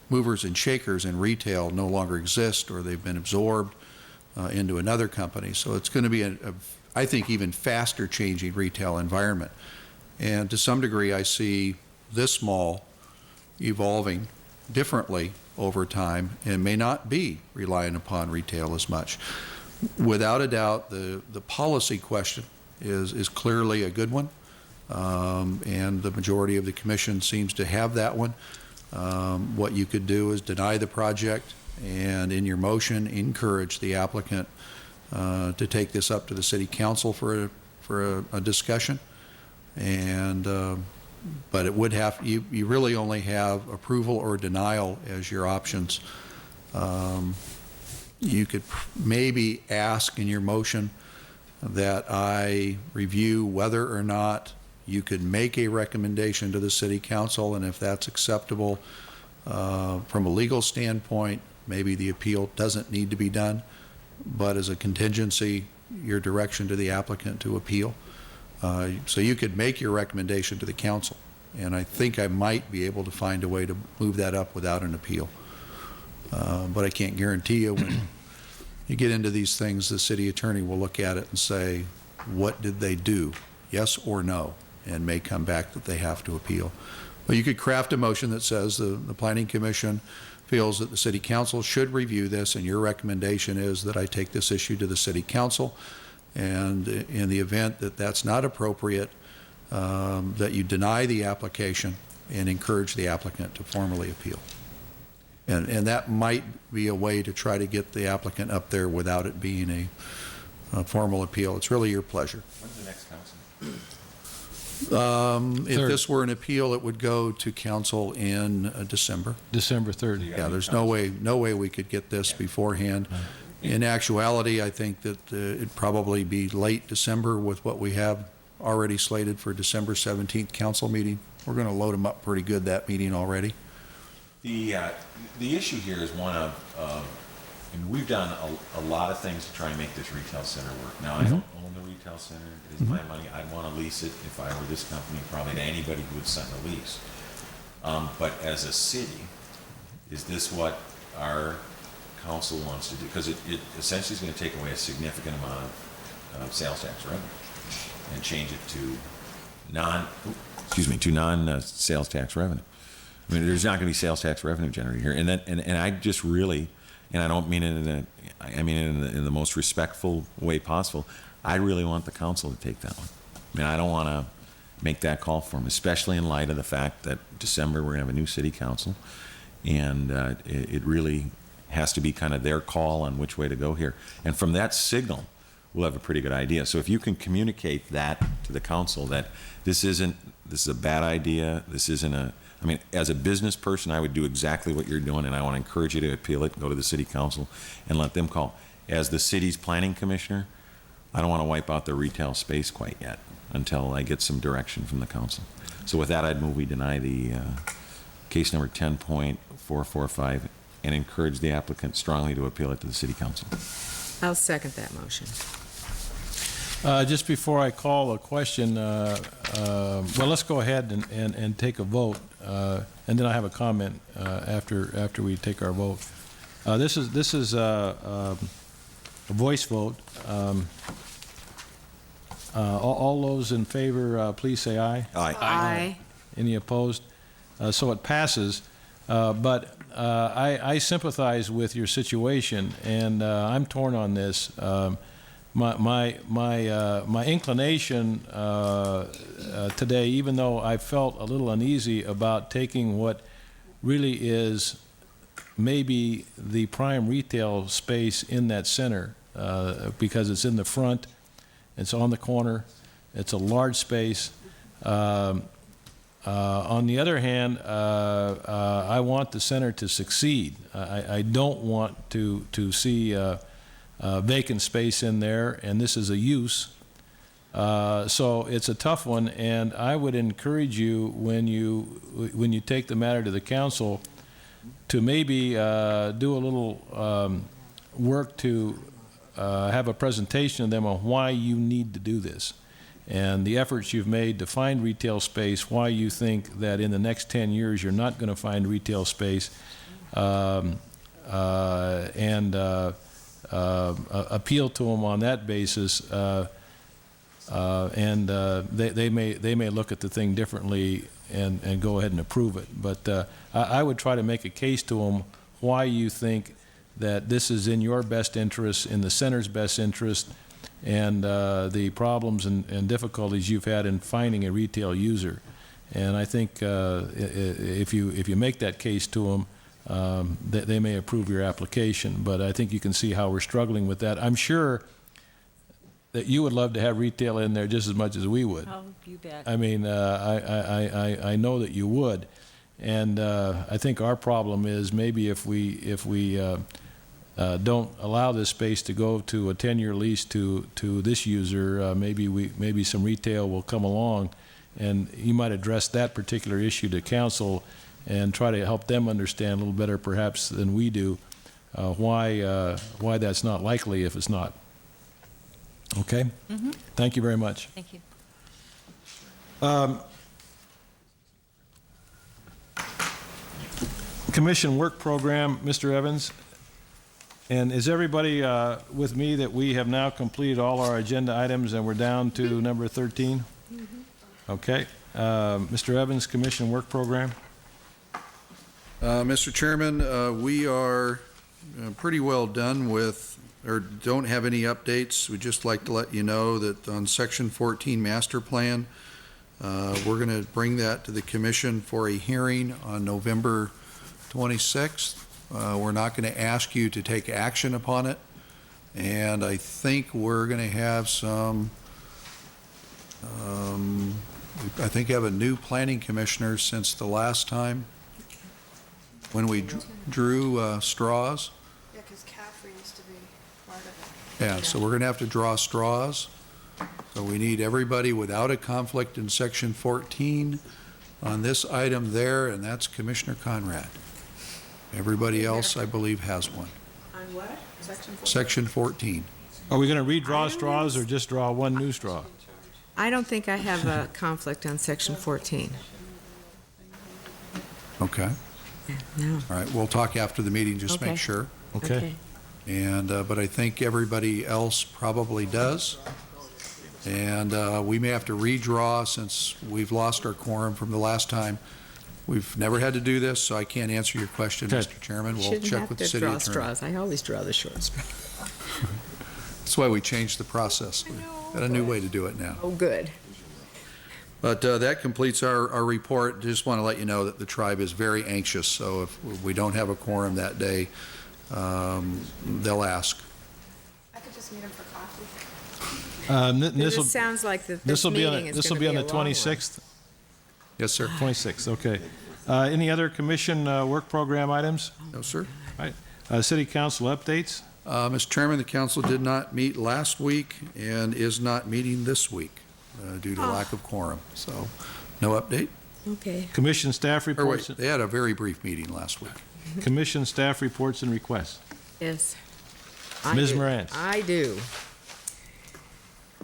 movers and shakers in retail no longer exist, or they've been absorbed into another company. So it's going to be I think, even faster changing retail environment. And to some degree, I see this mall evolving differently over time and may not be relying upon retail as much. Without a doubt, the policy question is clearly a good one, and the majority of the commission seems to have that one. What you could do is deny the project and in your motion encourage the applicant to take this up to the city council for a discussion. And but it would have, you really only have approval or denial as your options. You could maybe ask in your motion that I review whether or not you could make a recommendation to the city council, and if that's acceptable from a legal standpoint, maybe the appeal doesn't need to be done, but as a contingency, your direction to the applicant to appeal. So you could make your recommendation to the council, and I think I might be able to find a way to move that up without an appeal. But I can't guarantee you when you get into these things, the city attorney will look at it and say, what did they do, yes or no, and may come back that they have to appeal. But you could craft a motion that says the Planning Commission feels that the City Council should review this, and your recommendation is that I take this issue to the City Council, and in the event that that's not appropriate, that you deny the application and encourage the applicant to formally appeal. And that might be a way to try to get the applicant up there without it being a formal appeal. It's really your pleasure. When's the next council? If Third. this were an appeal, it would go to council in December. December 3rd. Yeah, there's no way we could get this beforehand. In actuality, I think that it'd probably be late December with what we have already slated for December 17th council meeting. We're going to load them up pretty good that meeting already. The issue here is one of, and we've done a lot of things to try and make this retail center work. Now, I don't own the retail center. It is my money. I'd want to lease it if I were this company, probably to anybody who would sign a lease. But as a city, is this what our council wants to do? Because it essentially is going to take away a significant amount of sales tax revenue and change it to non-sales tax revenue. I mean, there's not going to be sales tax revenue generated here, and I just really, and I don't mean it in the most respectful way possible. I really want the council to take that one. I mean, I don't want to make that call for them, especially in light of the fact that December we're going to have a new city council, and it really has to be kind of their call on which way to go here. And from that signal, we'll have a pretty good idea. So if you can communicate that to the council, that this is a bad idea, this isn't I mean, as a business person, I would do exactly what you're doing, and I want to encourage you to appeal it, go to the city council, and let them call. As the city's planning commissioner, I don't want to wipe out the retail space quite yet until I get some direction from the council. So with that, I'd move we deny the case number 10.445 and encourage the applicant strongly to appeal it to the city council. I'll second that motion. Just before I call a question, well, let's go ahead and take a vote, and then I have a comment after we take our vote. This is a voice vote. All those in favor, please say aye. Aye. Aye. Any opposed? So it passes. But I sympathize with your situation, and I'm torn on this. My inclination today, even though I felt a little uneasy about taking what really is maybe the prime retail space in that center, because it's in the front, it's on the corner, it's a large space. On the other hand, I want the center to succeed. I don't want to see vacant space in there, and this is a use. So it's a tough one, and I would encourage you when you take the matter to the council to maybe do a little work to have a presentation of them on why you need to do this, and the efforts you've made to find retail space, why you think that in the next 10 years you're not going to find retail space, and appeal to them on that basis, and they may look at the thing differently and go ahead and approve it. But I would try to make a case to them why you think that this is in your best interest, in the center's best interest, and the problems and difficulties you've had in finding a retail user. And I think if you make that case to them, they may approve your application. But I think you can see how we're struggling with that. I'm sure that you would love to have retail in there just as much as we would. Oh, you bet. I mean, I know that you would. And I think our problem is maybe if we don't allow this space to go to a 10-year lease to this user, maybe some retail will come along, and you might address that particular issue to council and try to help them understand a little better perhaps than we do why that's not likely if it's not. Okay? Mm-hmm. Thank you very much. Thank you. Commission work program, Mr. Evans. And is everybody with me that we have now completed all our agenda items and we're down to number 13? Mm-hmm. Okay. Mr. Evans, Commission work program. Mr. Chairman, we are pretty well done with, or don't have any updates. We'd just like to let you know that on Section 14 Master Plan, we're going to bring that to the Commission for a hearing on November 26th. We're not going to ask you to take action upon it, and I think we're going to have some I think have a new planning commissioner since the last time when we drew straws. Yeah, because CAFRE used to be part of it. Yeah, so we're going to have to draw straws. So we need everybody without a conflict in Section 14 on this item there, and that's Commissioner Conrad. Everybody else, I believe, has one. On what? Section 4? Section 14. Are we going to redraw straws or just draw one new straw? I don't think I have a conflict on Section 14. Okay. No. All right, we'll talk after the meeting, just Okay. make sure. Okay. And, but I think everybody else probably does. And we may have to redraw since we've lost our quorum from the last time. We've never had to do this, so I can't answer your question, Okay. Mr. Chairman. We'll Shouldn't check have with the to city draw attorney. straws. I always draw the short straw. That's why we changed the process. We've got a new way to do it now. Oh, good. But that completes our report. Just want to let you know that the tribe is very anxious, so if we don't have a quorum that day, they'll ask. I could just meet him for coffee. This sounds like this meeting is This will going to be on a the long one. 26th? Yes, sir. 26th, okay. Any other commission work program items? No, sir. All right. City council updates? Mr. Chairman, the council did not meet last week and is not meeting this week due to lack of quorum. So, no update. Okay. Commission staff Or reports? wait, they had a very brief meeting last week. Commission staff reports and requests. Yes. Ms. do. Morantz. I do.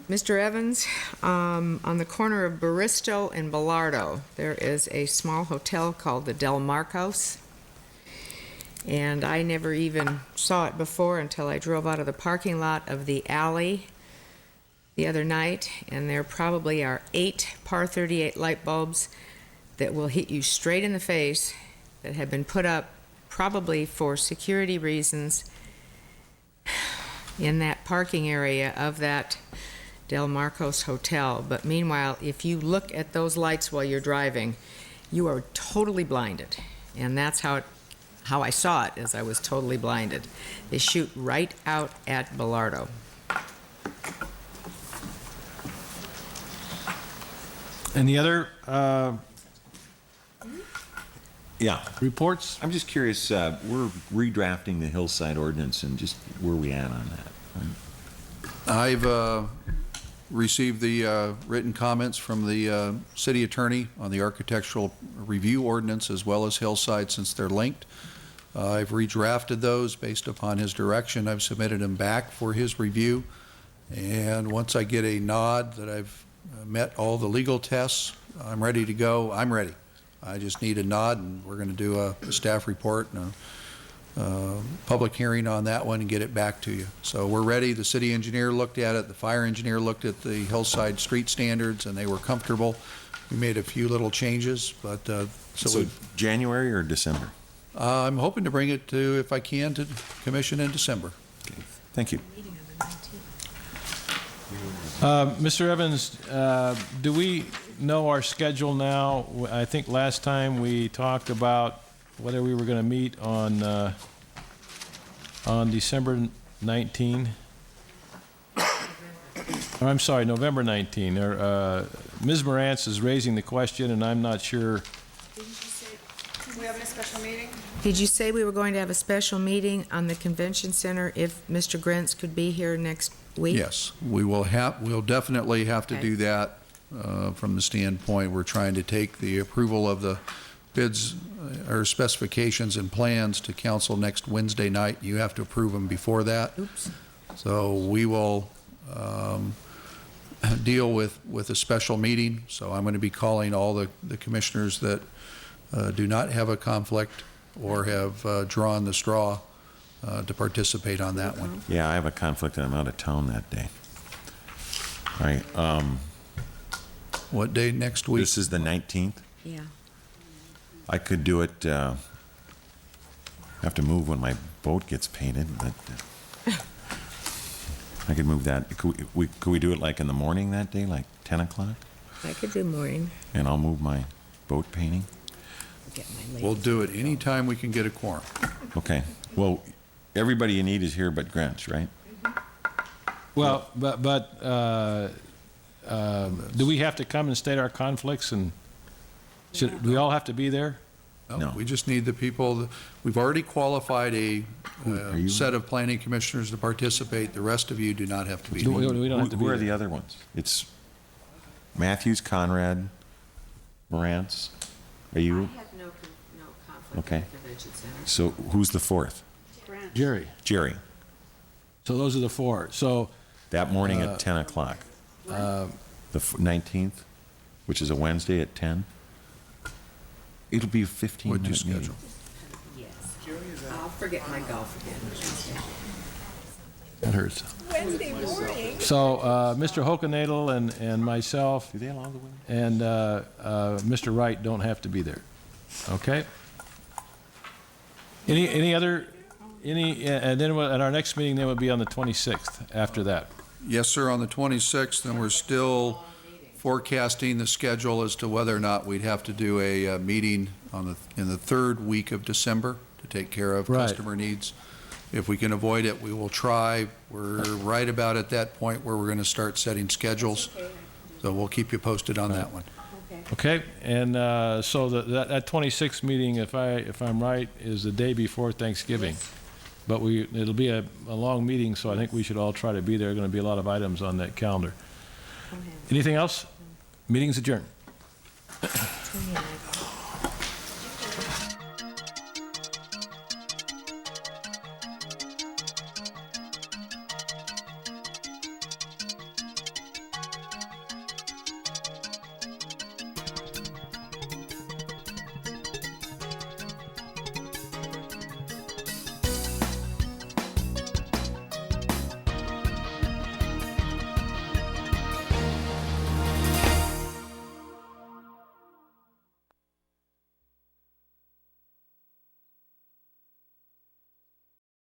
Mr. Evans, on the corner of Baristo and Bellardo, there is a small hotel called the Del Marcos. And I never even saw it before until I drove out of the parking lot of the alley the other night, and there probably are 8 par 38 light bulbs that will hit you straight in the face that have been put up probably for security reasons in that parking area of that Del Marcos Hotel. But meanwhile, if you look at those lights while you're driving, you are totally blinded. And that's how I saw it, as I was totally blinded. They shoot right out at Bellardo. Any other Yeah. reports? I'm just curious, we're redrafting the Hillside ordinance and just where we at on that? I've received the written comments from the city attorney on the architectural review ordinance as well as Hillside since they're linked. I've redrafted those based upon his direction. I've submitted them back for his review. And once I get a nod that I've met all the legal tests, I'm ready to go. I'm ready. I just need a nod, and we're going to do a staff report and a public hearing on that one and get it back to you. So we're ready. The city engineer looked at it. The fire engineer looked at the Hillside street standards, and they were comfortable. We made a few little changes, but So January or December? I'm hoping to bring it to, if I can, to commission in December. Okay. Thank you. Mr. Evans, do we know our schedule now? I think last time we talked about whether we were going to meet on December 19. Or, I'm sorry, November 19. Ms. Morantz is raising the question, and I'm not sure. Didn't you say we having a special meeting? Did you say we were going to have a special meeting on the convention center if Mr. Grants could be here next week? Yes, we'll definitely have to do that from the standpoint, we're trying to take the approval of the bids or specifications and plans to council next Wednesday night. You have to approve them before that. Oops. So we will deal with a special meeting. So I'm going to be calling all the commissioners that do not have a conflict or have drawn the straw to participate on that one. Yeah, I have a conflict and I'm out of town that day. All right. What day next week? This is the 19th. Yeah. I could do it, have to move when my boat gets painted, but I could move that. Could we do it like in the morning that day, like 10 o'clock? I could do morning. And I'll move my boat painting? Get my We'll do it anytime we can get a quorum. Okay. Well, everybody you need is here but Grants, right? Well, but Do we have to come and state our conflicts, and do we all have to be there? No, we just need the people, we've already qualified a set of planning commissioners to participate. The rest of you do not have to be. We don't have to be Who are there. the other ones? It's Matthews, Conrad, Morantz. Are you? I have no conflict Okay. with the Convention Center. So who's the fourth? Jerry. Jerry. So those are the four. So That morning at 10 o'clock. The 19th, which is a Wednesday at 10. It'll be a 15-minute What'd you meeting. schedule? Yes. I'll forget my golf again. that hurts. Wednesday morning. So Mr. Hokenadel and myself Do they allow the women? and Mr. Wright don't have to be there. Okay? Any other, and then at our next meeting, then would be on the 26th after that. Yes, sir, on the 26th, and we're still forecasting the schedule as to whether or not we'd have to do a meeting in the third week of December to take care of Right. customer needs. If we can avoid it, we will try. We're right about at that point where we're going to start setting schedules, so we'll keep you posted on that one. Okay? And so that 26th meeting, if I'm right, is the day before Thanksgiving. But it'll be a long meeting, so I think we should all try to be there. There are going to be a lot of items on that calendar. Anything else? Meeting's adjourned.